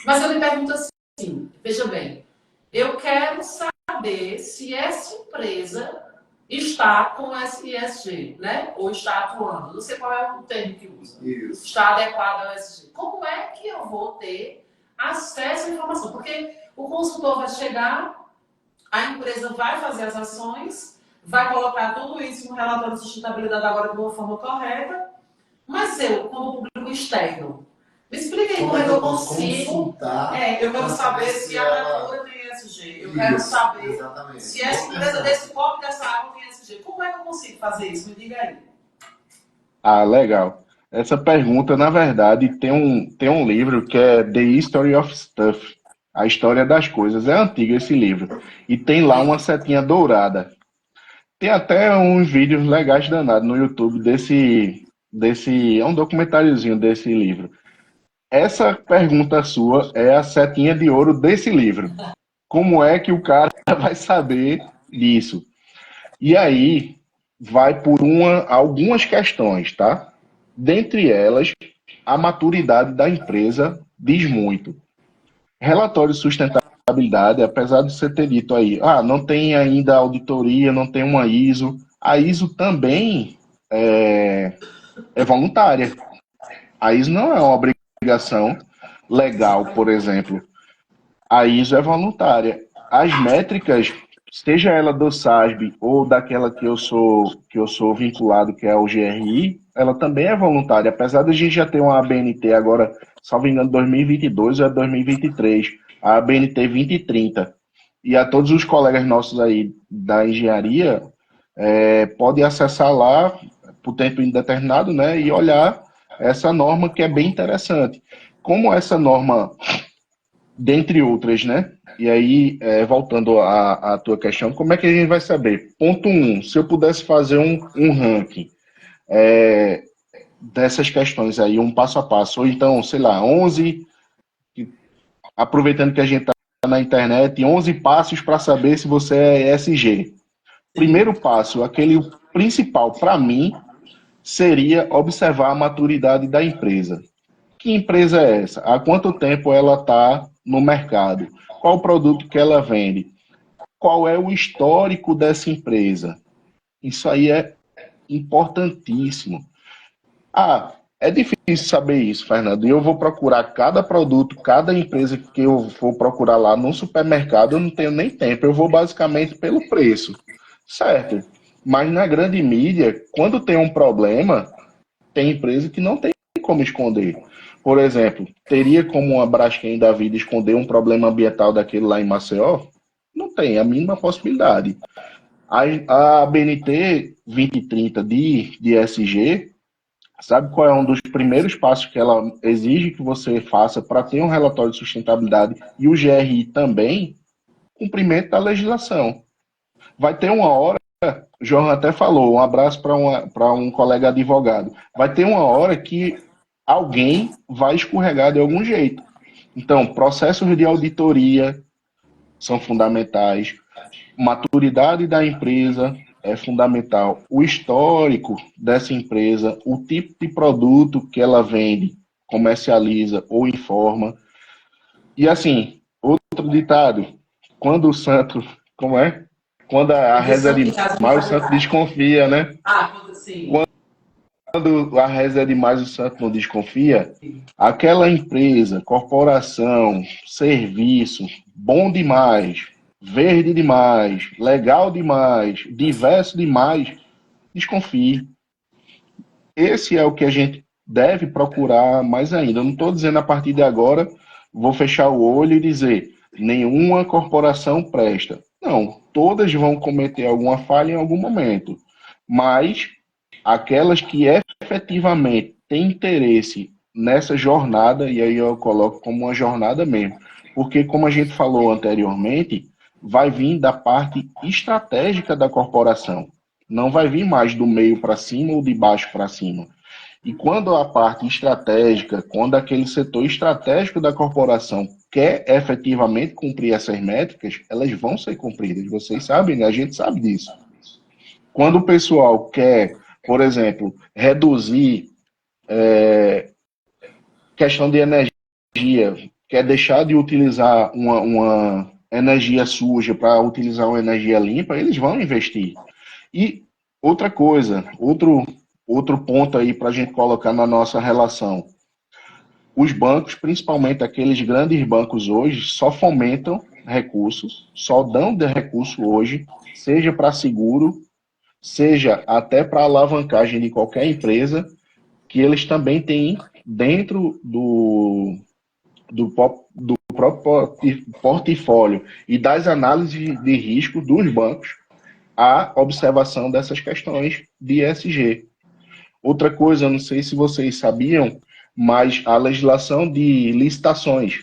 Mas eu lhe pergunto assim, veja bem, eu quero saber se essa empresa está com ESG, né? Ou está atuando, não sei qual é o termo que usa. Isso. Está adequado ao ESG. Como é que eu vou ter acesso à informação? Porque o consultor vai chegar, a empresa vai fazer as ações, vai colocar tudo isso no relatório de sustentabilidade agora de uma forma correta, mas eu, como público externo, me explique aí como é que eu consigo. Eu quero saber se a Natura tem ESG. Eu quero saber se essa empresa desse copo dessa água tem ESG. Como é que eu consigo fazer isso? Me diga aí. Legal. Essa pergunta, na verdade, tem um livro que é The History of Stuff. A História das Coisas. É antigo esse livro. E tem lá uma setinha dourada. Tem até uns vídeos legais danados no YouTube é um documentáriozinho desse livro. Essa pergunta sua é a setinha de ouro desse livro. Como é que o cara vai saber disso? E aí, vai por algumas questões, tá? Dentre elas, a maturidade da empresa diz muito. Relatório de sustentabilidade, apesar de você ter dito aí, não tem ainda auditoria, não tem uma ISO. A ISO também é voluntária. A ISO não é uma obrigação legal, por exemplo. A ISO é voluntária. As métricas, seja ela do SASB ou daquela que eu sou vinculado, que é o GRI, ela também é voluntária. Apesar de a gente já ter uma ABNT agora, salvo engano, 2022 ou é 2023, a ABNT 2030. E a todos os colegas nossos aí da engenharia, podem acessar lá por tempo indeterminado, né, e olhar essa norma que é bem interessante. Como essa norma, dentre outras, né? E aí, voltando à tua questão, como é que a gente vai saber? Ponto 1, se eu pudesse fazer um ranking dessas questões aí, um passo a passo, ou então, sei lá, 11, aproveitando que a gente está na internet 11 passos para saber se você é ESG. Primeiro passo, aquele principal para mim, seria observar a maturidade da empresa. Que empresa é essa? Há quanto tempo ela está no mercado? Qual o produto que ela vende? Qual é o histórico dessa empresa? Isso aí é importantíssimo. Ah, é difícil saber isso, Fernando. E eu vou procurar cada produto, cada empresa que eu vou procurar lá no supermercado, eu não tenho nem tempo. Eu vou basicamente pelo preço, certo? Mas na grande mídia, quando tem um problema, tem empresa que não tem como esconder. Por exemplo, teria como uma Braskem da vida esconder um problema ambiental daquele lá em Maceió? Não tem a mínima possibilidade. A BNT 2030 de ESG, sabe qual é um dos primeiros passos que ela exige que você faça para ter um relatório de sustentabilidade e o GRI também? Cumprimento da legislação. Vai ter uma hora, o João até falou, um abraço para um colega advogado, vai ter uma hora que alguém vai escorregar de algum jeito. Então, processos de auditoria são fundamentais, maturidade da empresa é fundamental, o histórico dessa empresa, o tipo de produto que ela vende, comercializa ou informa. E assim, outro ditado, quando o santo, como é? Quando a reza é demais, o santo desconfia, né? Sim. Quando a reza é demais, o santo não desconfia. Aquela empresa, corporação, serviço, bom demais, verde demais, legal demais, diverso demais, desconfie. Esse é o que a gente deve procurar mais ainda. Eu não estou dizendo a partir de agora, vou fechar o olho e dizer nenhuma corporação presta. Não, todas vão cometer alguma falha em algum momento. Mas aquelas que efetivamente têm interesse nessa jornada, e aí eu coloco como uma jornada mesmo, porque como a gente falou anteriormente, vai vir da parte estratégica da corporação. Não vai vir mais do meio para cima ou de baixo para cima. E quando a parte estratégica, quando aquele setor estratégico da corporação quer efetivamente cumprir essas métricas, elas vão ser cumpridas. Vocês sabem, né? A gente sabe disso. Quando o pessoal quer, por exemplo, reduzir questão de energia, quer deixar de utilizar uma energia suja para utilizar uma energia limpa, eles vão investir. E outra coisa, outro ponto aí para a gente colocar na nossa relação. Os bancos, principalmente aqueles grandes bancos hoje, só fomentam recursos, só dão de recurso hoje, seja para seguro, seja até para alavancagem de qualquer empresa, que eles também têm dentro do próprio portfólio e das análises de risco dos bancos a observação dessas questões de ESG. Outra coisa, eu não sei se vocês sabiam, mas a legislação de licitações,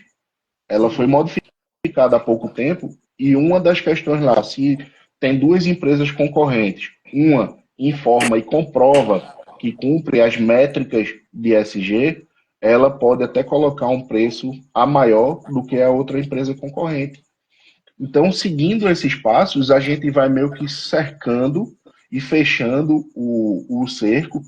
ela foi modificada há pouco tempo e uma das questões lá, se tem duas empresas concorrentes, uma informa e comprova que cumpre as métricas de ESG, ela pode até colocar um preço a maior do que a outra empresa concorrente. Então, seguindo esses passos, a gente vai meio que cercando e fechando o cerco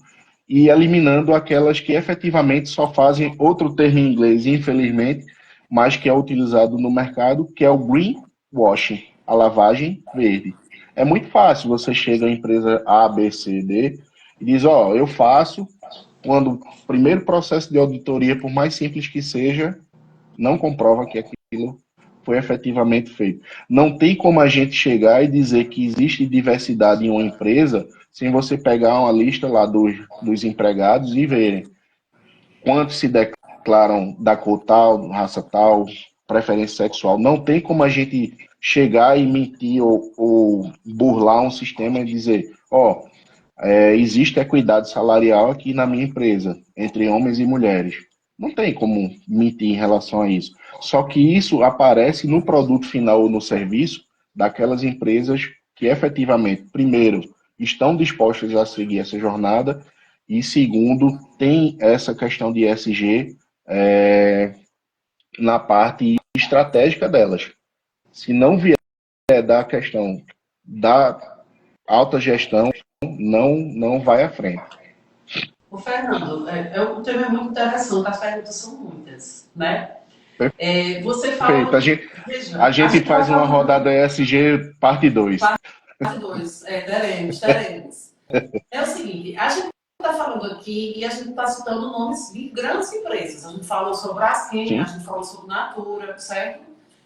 e eliminando aquelas que efetivamente só fazem outro termo em inglês, infelizmente, mas que é utilizado no mercado, que é o greenwashing, a lavagem verde. É muito fácil, você chega à empresa A, B, C, D e diz, ó, eu faço, quando o primeiro processo de auditoria, por mais simples que seja, não comprova que aquilo foi efetivamente feito. Não tem como a gente chegar e dizer que existe diversidade em uma empresa sem você pegar uma lista lá dos empregados e verem quantos se declaram da cor tal, raça tal, preferência sexual. Não tem como a gente chegar e mentir ou burlar um sistema e dizer, ó, existe equidade salarial aqui na minha empresa, entre homens e mulheres. Não tem como mentir em relação a isso. Só que isso aparece no produto final ou no serviço daquelas empresas que efetivamente, primeiro, estão dispostas a seguir essa jornada e, segundo, tem essa questão de ESG na parte estratégica delas. Se não vier da questão da alta gestão, não vai à frente. O Fernando, o tema é muito interessante, as perguntas são muitas, né? Você falou... Perfeito. A gente faz uma rodada ESG parte 2. Parte 2, teremos. É o seguinte, a gente está falando aqui e a gente está citando nomes de grandes empresas. A gente falou sobre a Braskem, a gente falou sobre Natura, certo?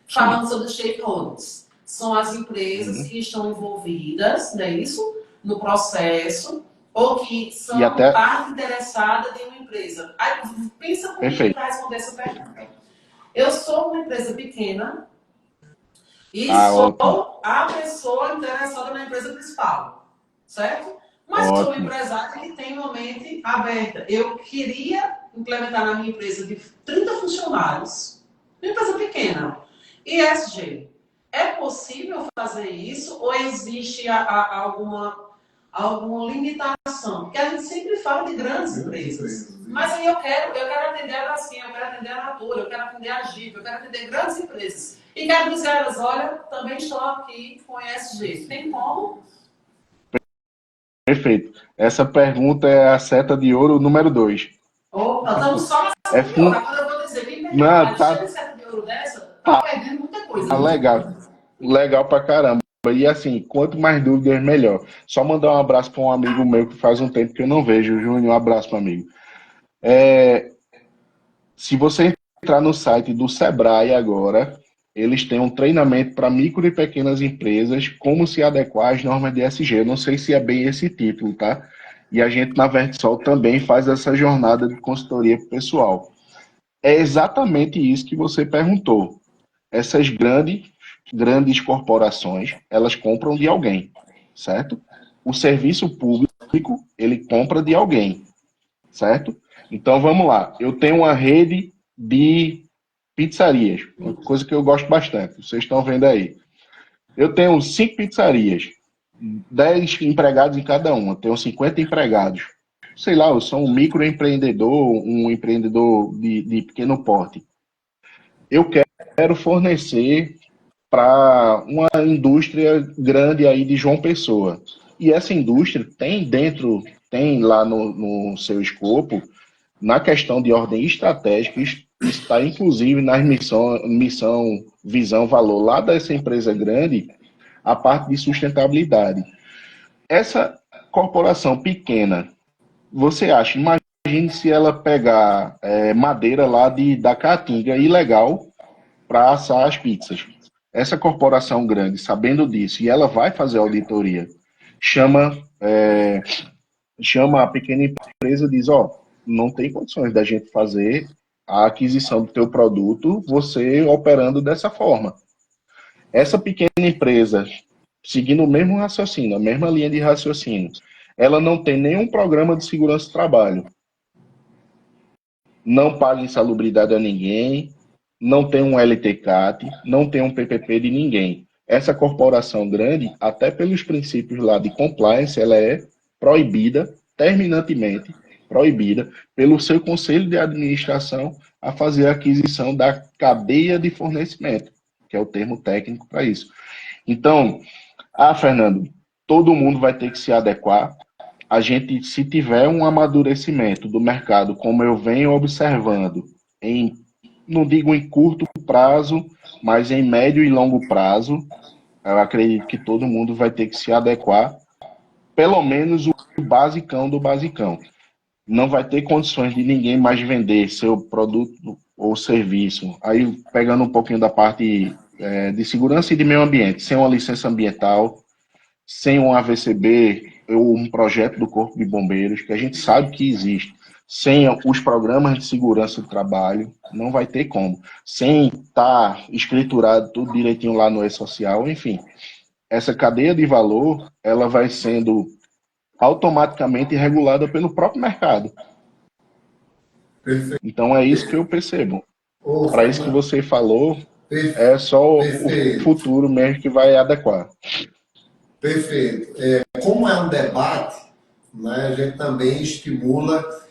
Falando sobre os stakeholders. São as empresas que estão envolvidas, não é isso? No processo, ou que são parte interessada em uma empresa. Aí, pensa comigo para responder essa pergunta. Eu sou uma empresa pequena e sou a pessoa interessada na empresa principal, certo? Mas sou um empresário que tem uma mente aberta. Eu queria implementar na minha empresa de 30 funcionários, uma empresa pequena, ESG. É possível fazer isso ou existe alguma limitação? Porque a gente sempre fala de grandes empresas. Mas aí eu quero atender a Braskem, eu quero atender a Natura, eu quero atender a GIP, eu quero atender grandes empresas. E quero dizer a elas, olha, também estou aqui com ESG. Tem como? Perfeito. Essa pergunta é a seta de ouro número 2. Opa, estamos só na seta de ouro. Agora eu vou dizer, quem perdeu seta de ouro dessa, tá perdendo muita coisa. Tá legal pra caramba. E assim, quanto mais dúvidas, melhor. Só mandar um abraço para um amigo meu que faz um tempo que eu não vejo. Júnior, um abraço, meu amigo. Se você entrar no site do Sebrae agora, eles têm um treinamento para micro e pequenas empresas, como se adequar às normas de ESG. Eu não sei se é bem esse título, tá? E a gente, na Vertisol, também faz essa jornada de consultoria para o pessoal. É exatamente isso que você perguntou. Essas grandes corporações, elas compram de alguém, certo? O serviço público, ele compra de alguém, certo? Então, vamos lá. Eu tenho uma rede de pizzarias, uma coisa que eu gosto bastante, vocês estão vendo aí. Eu tenho 5 pizzarias, 10 empregados em cada uma, tenho 50 empregados. Sei lá, eu sou um microempreendedor, um empreendedor de pequeno porte. Eu quero fornecer para uma indústria grande aí de João Pessoa. E essa indústria tem lá no seu escopo, na questão de ordem estratégica, está inclusive nas missão, visão, valor lá dessa empresa grande, a parte de sustentabilidade. Essa corporação pequena, você acha, imagine se ela pegar madeira lá da Caatinga, ilegal, para assar as pizzas. Essa corporação grande, sabendo disso, e ela vai fazer auditoria, chama a pequena empresa e diz, não tem condições da gente fazer a aquisição do teu produto, você operando dessa forma. Essa pequena empresa, seguindo o mesmo raciocínio, a mesma linha de raciocínio, ela não tem nenhum programa de segurança do trabalho, não paga insalubridade a ninguém, não tem um LTCAT, não tem um PPP de ninguém. Essa corporação grande, até pelos princípios lá de compliance, ela é proibida, terminantemente proibida, pelo seu conselho de administração a fazer a aquisição da cadeia de fornecimento, que é o termo técnico para isso. Então, Fernando, todo mundo vai ter que se adequar. A gente, se tiver um amadurecimento do mercado, como eu venho observando, não digo em curto prazo, mas em médio e longo prazo, eu acredito que todo mundo vai ter que se adequar, pelo menos o basicão do basicão. Não vai ter condições de ninguém mais vender seu produto ou serviço. Aí, pegando um pouquinho da parte de segurança e de meio ambiente, sem uma licença ambiental, sem um AVCB, ou um projeto do Corpo de Bombeiros, que a gente sabe que existe, sem os programas de segurança do trabalho, não vai ter como. Sem estar escriturado tudo direitinho lá no E-Social, enfim. Essa cadeia de valor, ela vai sendo automaticamente regulada pelo próprio mercado. Perfeito. Então é isso que eu percebo. Para isso que você falou, é só o futuro mesmo que vai adequar. Perfeito. Como é um debate, né, a gente também estimula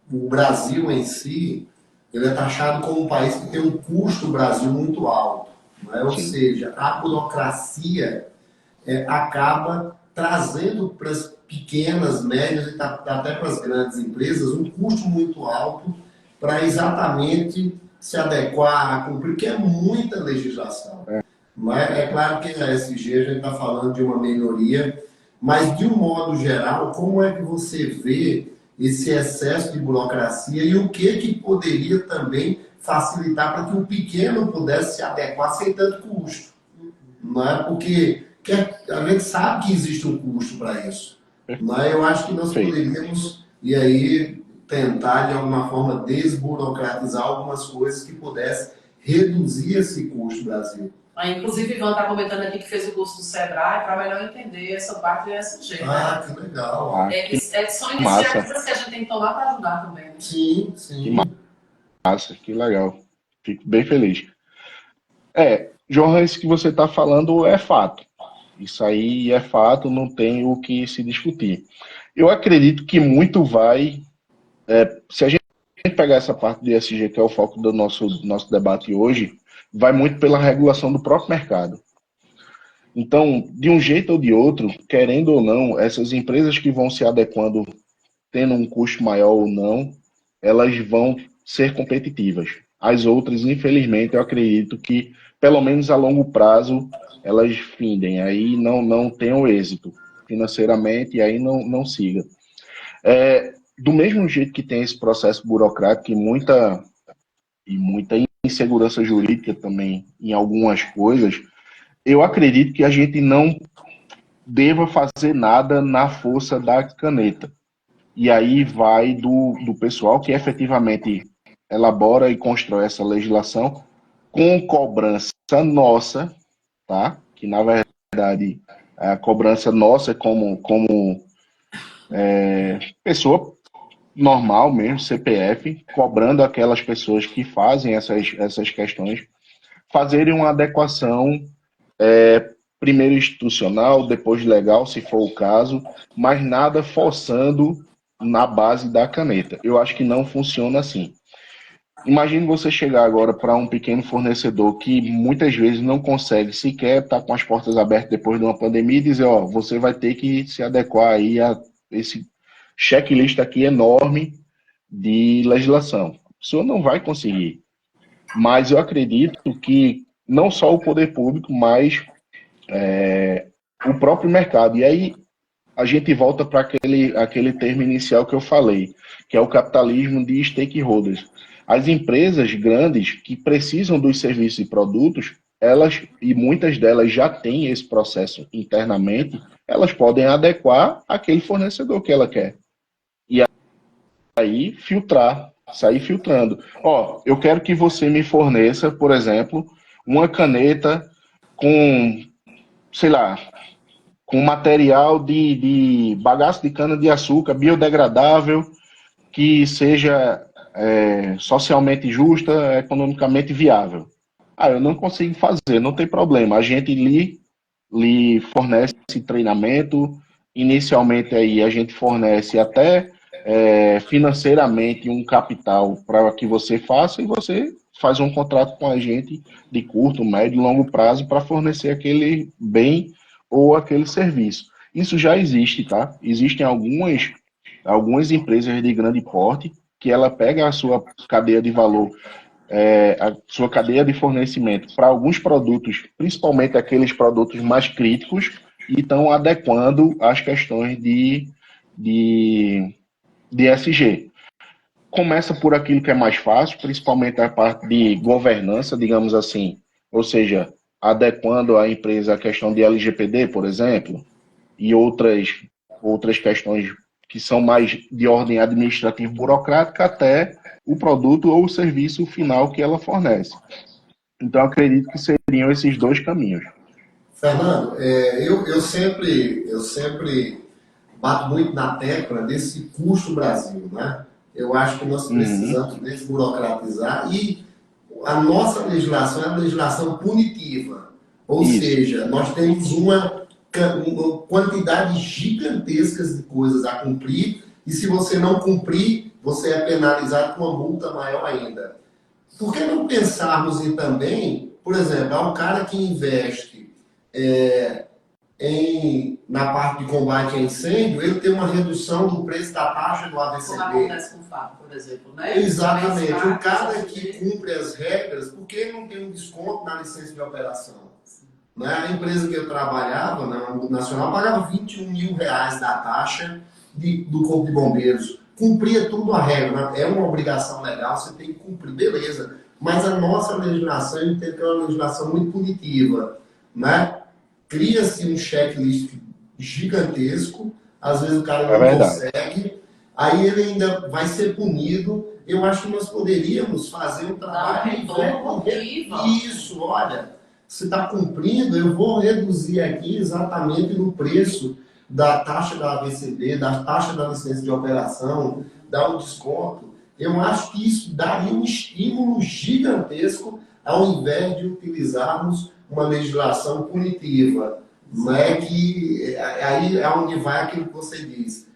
o Brasil em si, ele é taxado como um país que tem um custo Brasil muito alto. Né? Ou seja, a burocracia acaba trazendo para as pequenas, médias e até para as grandes empresas um custo muito alto para exatamente se adequar a cumprir, porque é muita legislação. Mas é claro que a ESG a gente está falando de uma melhoria, mas de um modo geral, como é que você vê esse excesso de burocracia e o que poderia também facilitar para que o pequeno pudesse se adequar sem tanto custo? Não é? Porque a gente sabe que existe um custo para isso. Mas eu acho que nós poderíamos, e aí, tentar, de alguma forma, desburocratizar algumas coisas que pudessem reduzir esse custo do Brasil. Inclusive, Ivan está comentando aqui que fez o curso do Sebrae para melhor entender essa parte do ESG. Ah, que legal. São iniciativas que a gente tem que tomar para ajudar também. Né? Sim, sim. Que massa, que legal. Fico bem feliz. Johan, isso que você está falando é fato. Isso aí é fato, não tem o que se discutir. Eu acredito que muito vai... se a gente pegar essa parte do ESG, que é o foco do nosso debate hoje, vai muito pela regulação do próprio mercado. Então, de um jeito ou de outro, querendo ou não, essas empresas que vão se adequando, tendo um custo maior ou não, elas vão ser competitivas. As outras, infelizmente, eu acredito que, pelo menos a longo prazo, elas findem, aí não tenham êxito financeiramente, e aí não siga. Do mesmo jeito que tem esse processo burocrático e muita insegurança jurídica também em algumas coisas, eu acredito que a gente não deva fazer nada na força da caneta. E aí vai do pessoal que efetivamente elabora e constrói essa legislação com cobrança nossa, tá? Que na verdade a cobrança nossa como pessoa normal mesmo, CPF, cobrando aquelas pessoas que fazem essas questões, fazerem uma adequação primeiro institucional, depois legal, se for o caso, mas nada forçando na base da caneta. Eu acho que não funciona assim. Imagine você chegar agora para um pequeno fornecedor que muitas vezes não consegue sequer estar com as portas abertas depois de uma pandemia e dizer, você vai ter que se adequar aí a esse checklist aqui enorme de legislação. A pessoa não vai conseguir. Mas eu acredito que não só o poder público, mas o próprio mercado. E aí a gente volta para aquele termo inicial que eu falei, que é o capitalismo de stakeholders. As empresas grandes que precisam dos serviços e produtos, e muitas delas já têm esse processo internamente, elas podem adequar aquele fornecedor que ela quer. E aí sair filtrando. Eu quero que você me forneça, por exemplo, uma caneta com, sei lá, com material de bagaço de cana-de-açúcar biodegradável, que seja socialmente justa, economicamente viável. Eu não consigo fazer, não tem problema. A gente lhe fornece treinamento, inicialmente aí a gente fornece até financeiramente um capital para que você faça e você faz um contrato com a gente de curto, médio e longo prazo para fornecer aquele bem ou aquele serviço. Isso já existe, tá? Existem algumas empresas de grande porte que ela pega a sua cadeia de valor, a sua cadeia de fornecimento para alguns produtos, principalmente aqueles produtos mais críticos, e estão adequando as questões de ESG. Começa por aquilo que é mais fácil, principalmente a parte de governança, digamos assim, ou seja, adequando a empresa à questão de LGPD, por exemplo, e outras questões que são mais de ordem administrativa burocrática, até o produto ou o serviço final que ela fornece. Então, acredito que seriam esses dois caminhos. Fernando, eu sempre bato muito na tecla desse custo Brasil, né? Eu acho que nós precisamos desburocratizar e a nossa legislação é uma legislação punitiva. Ou seja, nós temos uma quantidade gigantesca de coisas a cumprir e se você não cumprir, você é penalizado com uma multa maior ainda. Por que não pensarmos em também, por exemplo, há um cara que investe na parte de combate a incêndio, ele tem uma redução do preço da taxa do ABCD. Como acontece com o FAP, por exemplo, né? Exatamente. O cara que cumpre as regras, por que não tem um desconto na licença de operação? Né? A empresa que eu trabalhava, na multinacional, pagava R$ 21.000 da taxa do Corpo de Bombeiros. Cumpria tudo a regra. Né? É uma obrigação legal, você tem que cumprir, beleza. Mas a nossa legislação, eu entendo que é uma legislação muito punitiva. Né? Cria-se um checklist gigantesco, às vezes o cara não consegue, aí ele ainda vai ser punido. Eu acho que nós poderíamos fazer um trabalho. Isso, olha, se está cumprindo, eu vou reduzir aqui exatamente no preço da taxa da ABCD, da taxa da licença de operação, dar um desconto. Eu acho que isso daria um estímulo gigantesco ao invés de utilizarmos uma legislação punitiva. Não é que aí é onde vai aquilo que você diz.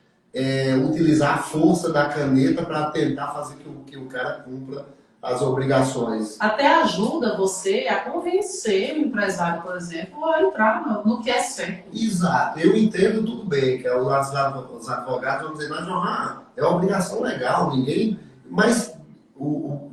Utilizar a força da caneta para tentar fazer que o cara cumpra as obrigações. Até ajuda você a convencer o empresário, por exemplo, a entrar no que é certo. Exato. Eu entendo tudo bem, que os advogados vão dizer, mas é uma obrigação legal, ninguém... Mas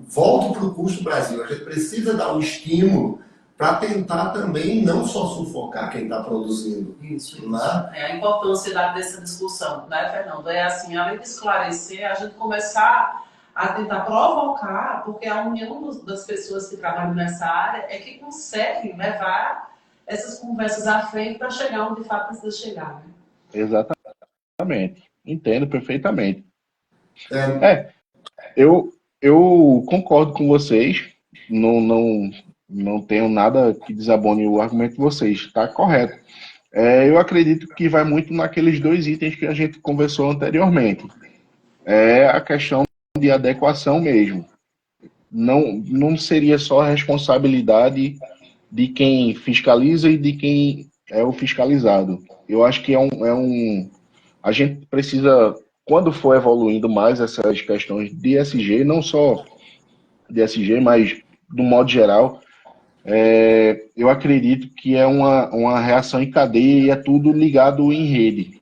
volte para o custo Brasil. A gente precisa dar um estímulo para tentar também não só sufocar quem está produzindo. Isso. Né? É a importância dessa discussão, né, Fernando? É assim, além de esclarecer, a gente começar a tentar provocar, porque a união das pessoas que trabalham nessa área é que conseguem levar essas conversas à frente para chegar onde de fato precisa chegar. Né? Exatamente. Entendo perfeitamente. Eu concordo com vocês. Não tenho nada que desabone o argumento de vocês. Está correto. Eu acredito que vai muito naqueles 2 itens que a gente conversou anteriormente. É a questão de adequação mesmo. Não seria só a responsabilidade de quem fiscaliza e de quem é o fiscalizado. Eu acho que a gente precisa, quando for evoluindo mais essas questões de ESG, não só de ESG, mas do modo geral, eu acredito que é uma reação em cadeia e é tudo ligado em rede.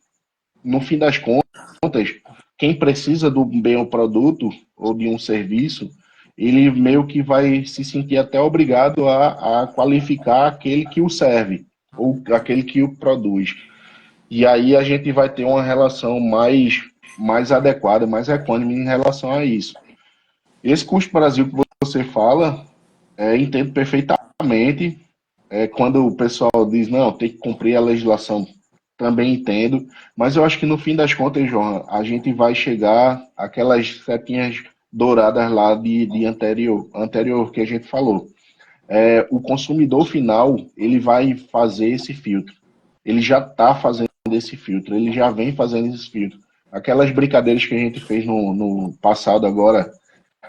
No fim das contas, quem precisa do bem ou produto ou de um serviço, ele meio que vai se sentir até obrigado a qualificar aquele que o serve ou aquele que o produz. E aí a gente vai ter uma relação mais adequada, mais equânime em relação a isso. Esse custo Brasil que você fala, entendo perfeitamente. Quando o pessoal diz, não, tem que cumprir a legislação, também entendo. Mas eu acho que no fim das contas, João, a gente vai chegar àquelas setinhas douradas lá de anterior que a gente falou. O consumidor final, ele vai fazer esse filtro. Ele já está fazendo esse filtro, ele já vem fazendo esse filtro. Aquelas brincadeiras que a gente fez no passado agora,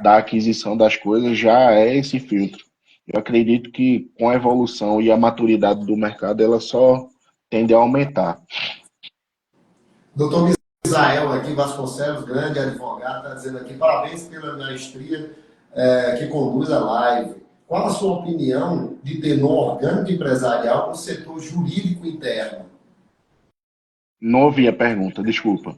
da aquisição das coisas, já é esse filtro. Eu acredito que com a evolução e a maturidade do mercado, ela só tende a aumentar. Doutor Misael aqui, Vasconcelos, grande advogado, está dizendo aqui, parabéns pela maestria que conduz a live. Qual a sua opinião de tenor orgânico empresarial no setor jurídico interno? Não ouvi a pergunta, desculpa.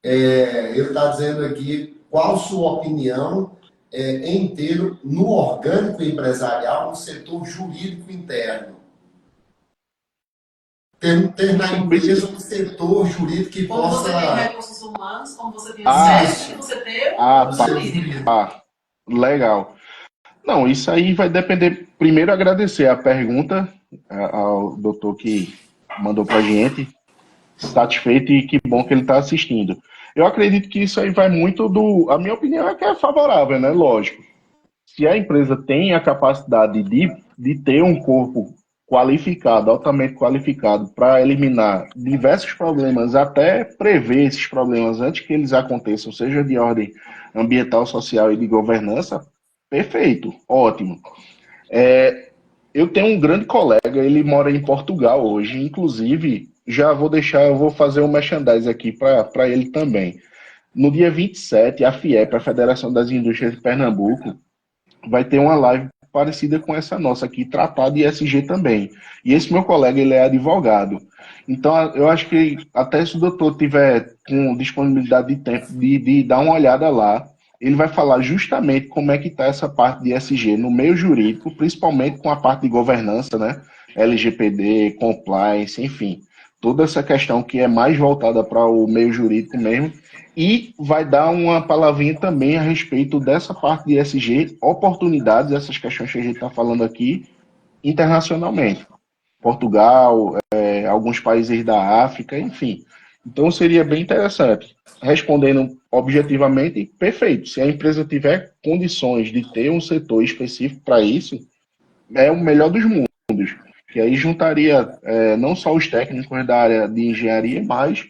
Ele está dizendo aqui, qual a sua opinião em ter no orgânico empresarial no setor jurídico interno? Ter na empresa um setor jurídico que como possa... Como você tem recursos humanos, como você tem acesso, você tem jurídico. Legal. Não, isso aí vai depender... Primeiro, agradecer a pergunta ao doutor que mandou para a gente. Satisfeito e que bom que ele está assistindo. Eu acredito que isso aí vai muito do... A minha opinião é que é favorável, né? Lógico. Se a empresa tem a capacidade de ter um corpo qualificado, altamente qualificado, para eliminar diversos problemas, até prever esses problemas antes que eles aconteçam, seja de ordem ambiental, social e de governança, perfeito, ótimo. Eu tenho um grande colega, ele mora em Portugal hoje, inclusive, eu vou fazer um merchandise aqui para ele também. No dia 27, a FIEP, a Federação das Indústrias de Pernambuco, vai ter uma live parecida com essa nossa aqui, tratar de ESG também. E esse meu colega, ele é advogado. Então, eu acho que até se o doutor tiver com disponibilidade de tempo de dar uma olhada lá, ele vai falar justamente como é que está essa parte de ESG no meio jurídico, principalmente com a parte de governança, né? LGPD, compliance, enfim, toda essa questão que é mais voltada para o meio jurídico mesmo, e vai dar uma palavrinha também a respeito dessa parte de ESG, oportunidades, essas questões que a gente está falando aqui, internacionalmente. Portugal, alguns países da África, enfim. Então seria bem interessante. Respondendo objetivamente, perfeito. Se a empresa tiver condições de ter um setor específico para isso, é o melhor dos mundos. Que aí juntaria não só os técnicos da área de engenharia, mas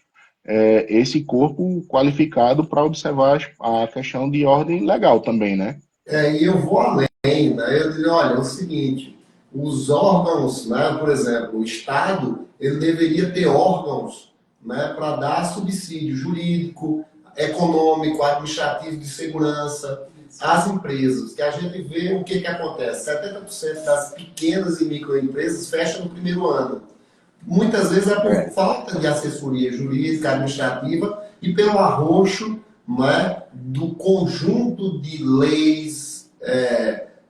esse corpo qualificado para observar a questão de ordem legal também, né? E eu vou além, né? Eu digo, olha, é o seguinte, os órgãos, né, por exemplo, o Estado, ele deveria ter órgãos, né, para dar subsídio jurídico, econômico, administrativo, de segurança às empresas. Que a gente vê o que acontece. 70% das pequenas e microempresas fecham no primeiro ano. Muitas vezes é por falta de assessoria jurídica, administrativa e pelo arroxo, né, do conjunto de leis,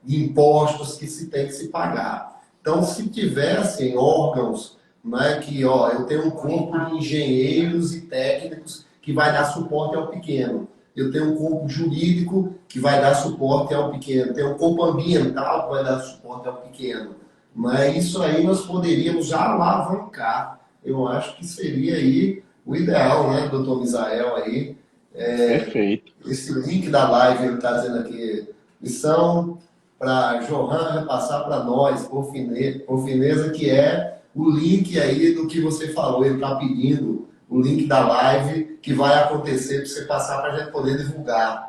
de impostos que se tem que se pagar. Então, se tivessem órgãos, né, que eu tenho um corpo de engenheiros e técnicos que vai dar suporte ao pequeno, eu tenho um corpo jurídico que vai dar suporte ao pequeno, tenho um corpo ambiental que vai dar suporte ao pequeno. Mas isso aí nós poderíamos já alavancar. Eu acho que seria aí o ideal, né, doutor Misael aí. Perfeito. Esse link da live, ele está dizendo aqui, missão para Johan repassar para nós, por fineza, que é o link aí do que você falou. Ele está pedindo o link da live que vai acontecer para você passar para a gente poder divulgar.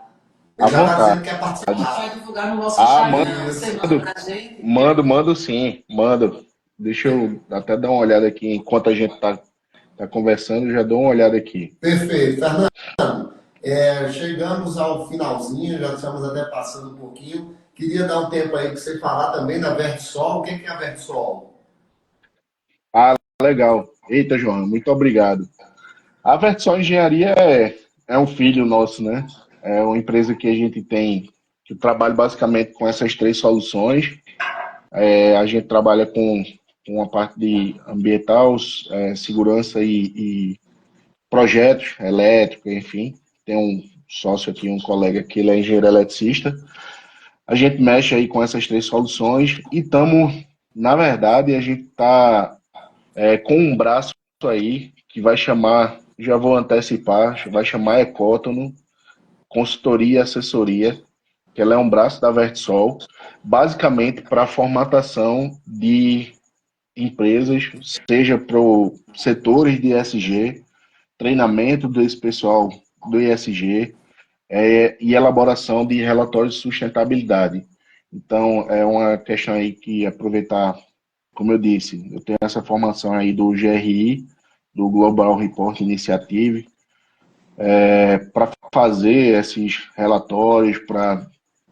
Ele já está dizendo que quer participar. A gente vai divulgar no nosso Instagram. Você manda pra gente? Mando sim, mando. Deixa eu até dar uma olhada aqui, enquanto a gente tá conversando, já dou uma olhada aqui. Perfeito. Fernando, chegamos ao finalzinho, já estamos até passando um pouquinho. Queria dar um tempo aí para você falar também da Vertisol. O que é a Vertisol? Legal. Eita, João, muito obrigado. A Vertisol Engenharia é um filho nosso, né? É uma empresa que a gente tem, que trabalha basicamente com essas três soluções. A gente trabalha com a parte de ambiental, segurança e projetos elétricos, enfim. Tem um sócio aqui, um colega que ele é engenheiro eletricista. A gente mexe aí com essas três soluções e estamos, na verdade, a gente está com um braço aí que vai chamar, já vou antecipar, vai chamar Ecótono, consultoria e assessoria, que ela é um braço da Vertisol, basicamente para a formatação de empresas, seja para setores de ESG, treinamento desse pessoal do ESG e elaboração de relatórios de sustentabilidade. Então, é uma questão aí que aproveitar, como eu disse, eu tenho essa formação aí do GRI, do Global Report Initiative, para fazer esses relatórios, para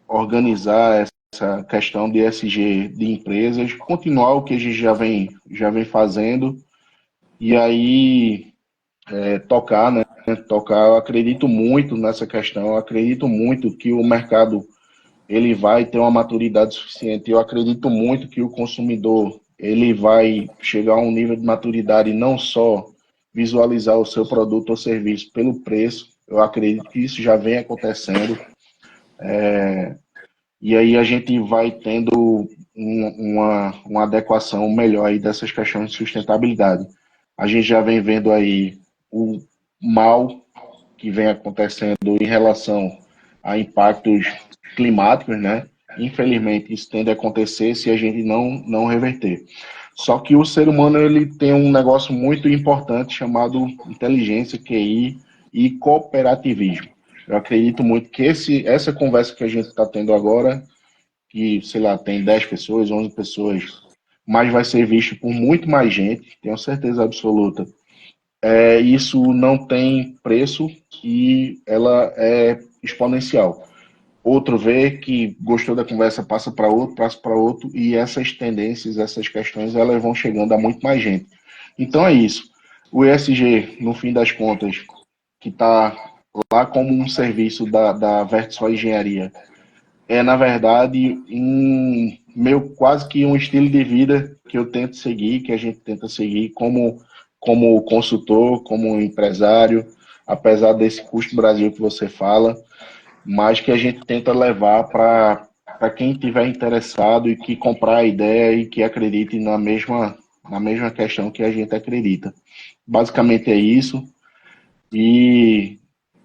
organizar essa questão de ESG de empresas, continuar o que a gente já vem fazendo, e aí tocar, né? Tocar, eu acredito muito nessa questão, eu acredito muito que o mercado ele vai ter uma maturidade suficiente, eu acredito muito que o consumidor ele vai chegar a um nível de maturidade não só visualizar o seu produto ou serviço pelo preço, eu acredito que isso já vem acontecendo, e aí a gente vai tendo uma adequação melhor aí dessas questões de sustentabilidade. A gente já vem vendo aí o mal que vem acontecendo em relação a impactos climáticos, né? Infelizmente, isso tende a acontecer se a gente não reverter. Só que o ser humano ele tem um negócio muito importante chamado inteligência, QI e cooperativismo. Eu acredito muito que essa conversa que a gente está tendo agora, que, sei lá, tem 10 pessoas, 11 pessoas, mas vai ser visto por muito mais gente, tenho certeza absoluta. Isso não tem preço e ela é exponencial. outro vê, que gostou da conversa passa para outro, e essas tendências, essas questões, elas vão chegando a muito mais gente. Então é isso. O ESG, no fim das contas, que está lá como um serviço da Vertisol Engenharia, é, na verdade, quase que um estilo de vida que eu tento seguir, que a gente tenta seguir como consultor, como empresário, apesar desse custo Brasil que você fala, mas que a gente tenta levar para quem tiver interessado e que comprar a ideia e que acredite na mesma questão que a gente acredita. Basicamente é isso. E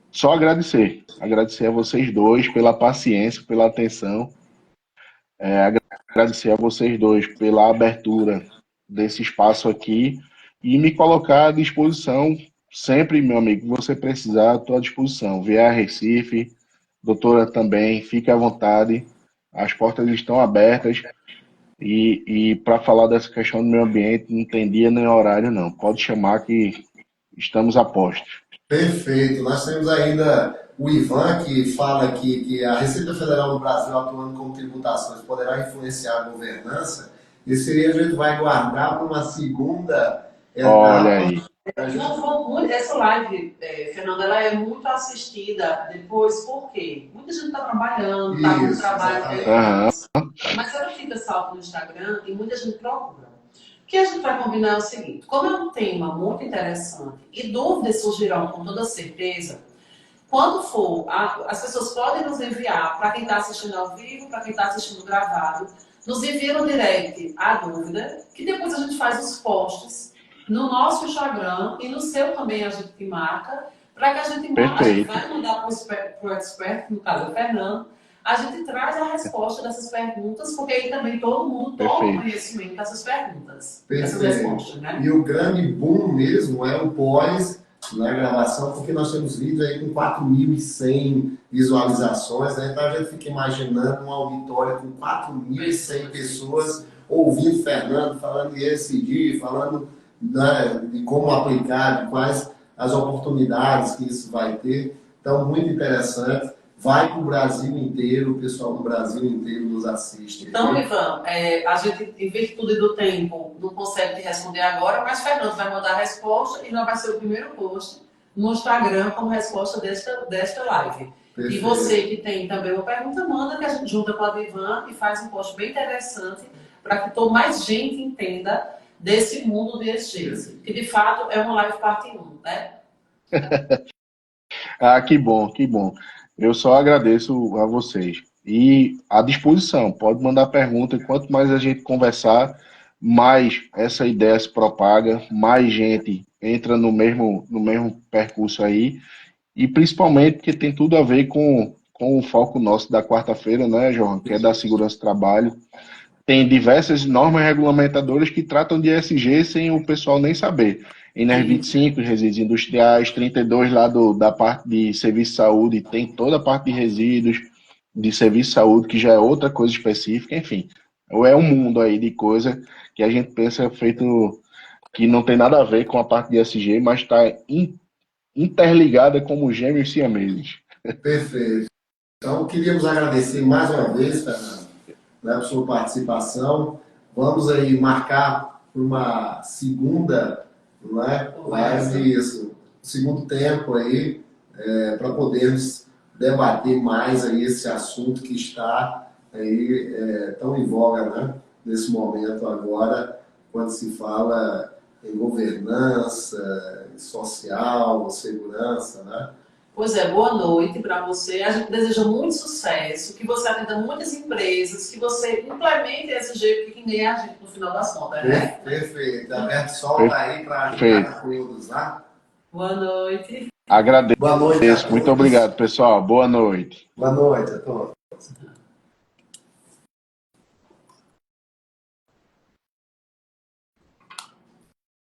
só agradecer a vocês dois pela paciência, pela atenção, agradecer a vocês dois pela abertura desse espaço aqui e me colocar à disposição sempre, meu amigo, você precisar, estou à disposição. Vier a Recife, doutora também, fique à vontade, as portas estão abertas e para falar dessa questão do meio ambiente, não tem dia nem horário não, pode chamar que estamos a postos. Perfeito. Nós temos ainda o Ivan, que fala aqui que a Receita Federal do Brasil, atuando como tributações, poderá influenciar a governança. Esse aí a gente vai guardar para uma segunda etapa. Olha aí. Essa live, Fernanda, ela é muito assistida depois, por quê? Muita gente está trabalhando, está com trabalho, mas ela fica salva no Instagram e muita gente procura. O que a gente vai combinar é o seguinte: como é um tema muito interessante e dúvidas surgirão com toda certeza, quando for, as pessoas podem nos enviar, para quem está assistindo ao vivo, para quem está assistindo gravado, nos envia no direct a dúvida, que depois a gente faz os posts no nosso Instagram e no seu também a gente te marca, para que a gente vai mandar para o expert, no caso é o Fernando, a gente traz a resposta dessas perguntas, porque aí também todo mundo toma conhecimento dessas perguntas, dessas respostas, né? E o grande boom mesmo é o pós na gravação, porque nós temos vídeos aí com 4.100 visualizações, né? Então a gente fica imaginando uma auditória com 4.100 pessoas ouvindo Fernando falando de ESG, falando de como aplicar, de quais as oportunidades que isso vai ter. Então, muito interessante. Vai para o Brasil inteiro, o pessoal do Brasil inteiro nos assiste. Então, Ivan, a gente, em virtude do tempo, não consegue te responder agora, mas Fernando vai mandar a resposta e já vai ser o primeiro post no Instagram como resposta desta live. Perfeito. E você que tem também uma pergunta, manda que a gente junta com a Ivan e faz um post bem interessante para que mais gente entenda desse mundo de ESG, que de fato é uma live parte 1, né? Que bom, que bom. Eu só agradeço a vocês. E à disposição, pode mandar pergunta. Quanto mais a gente conversar, mais essa ideia se propaga, mais gente entra no mesmo percurso aí. E principalmente porque tem tudo a ver com o foco nosso da quarta-feira, né, João? Que é da segurança do trabalho. Tem diversas normas regulamentadoras que tratam de ESG sem o pessoal nem saber. NR 25, resíduos industriais, 32 lá da parte de serviço de saúde, tem toda a parte de resíduos de serviço de saúde, que já é outra coisa específica, enfim. Ou é um mundo aí de coisa que a gente pensa feito que não tem nada a ver com a parte de ESG, mas está interligada como gêmeos siameses. Perfeito. Então, queríamos agradecer mais uma vez, Fernando, né, por sua participação. Vamos aí marcar uma segunda, não é? Live, isso, segundo tempo aí, para podermos debater mais aí esse assunto que está aí tão em voga, né? Nesse momento agora, quando se fala em governança social, segurança, né? Pois é, boa noite para você. A gente deseja muito sucesso, que você atenda muitas empresas, que você implemente ESG, porque nem a gente no final das contas, né? Perfeito. A Vertisol está aí para ajudar todos, tá? Boa noite. Agradeço. Boa noite a todos. Muito obrigado, pessoal. Boa noite. Boa noite a todos.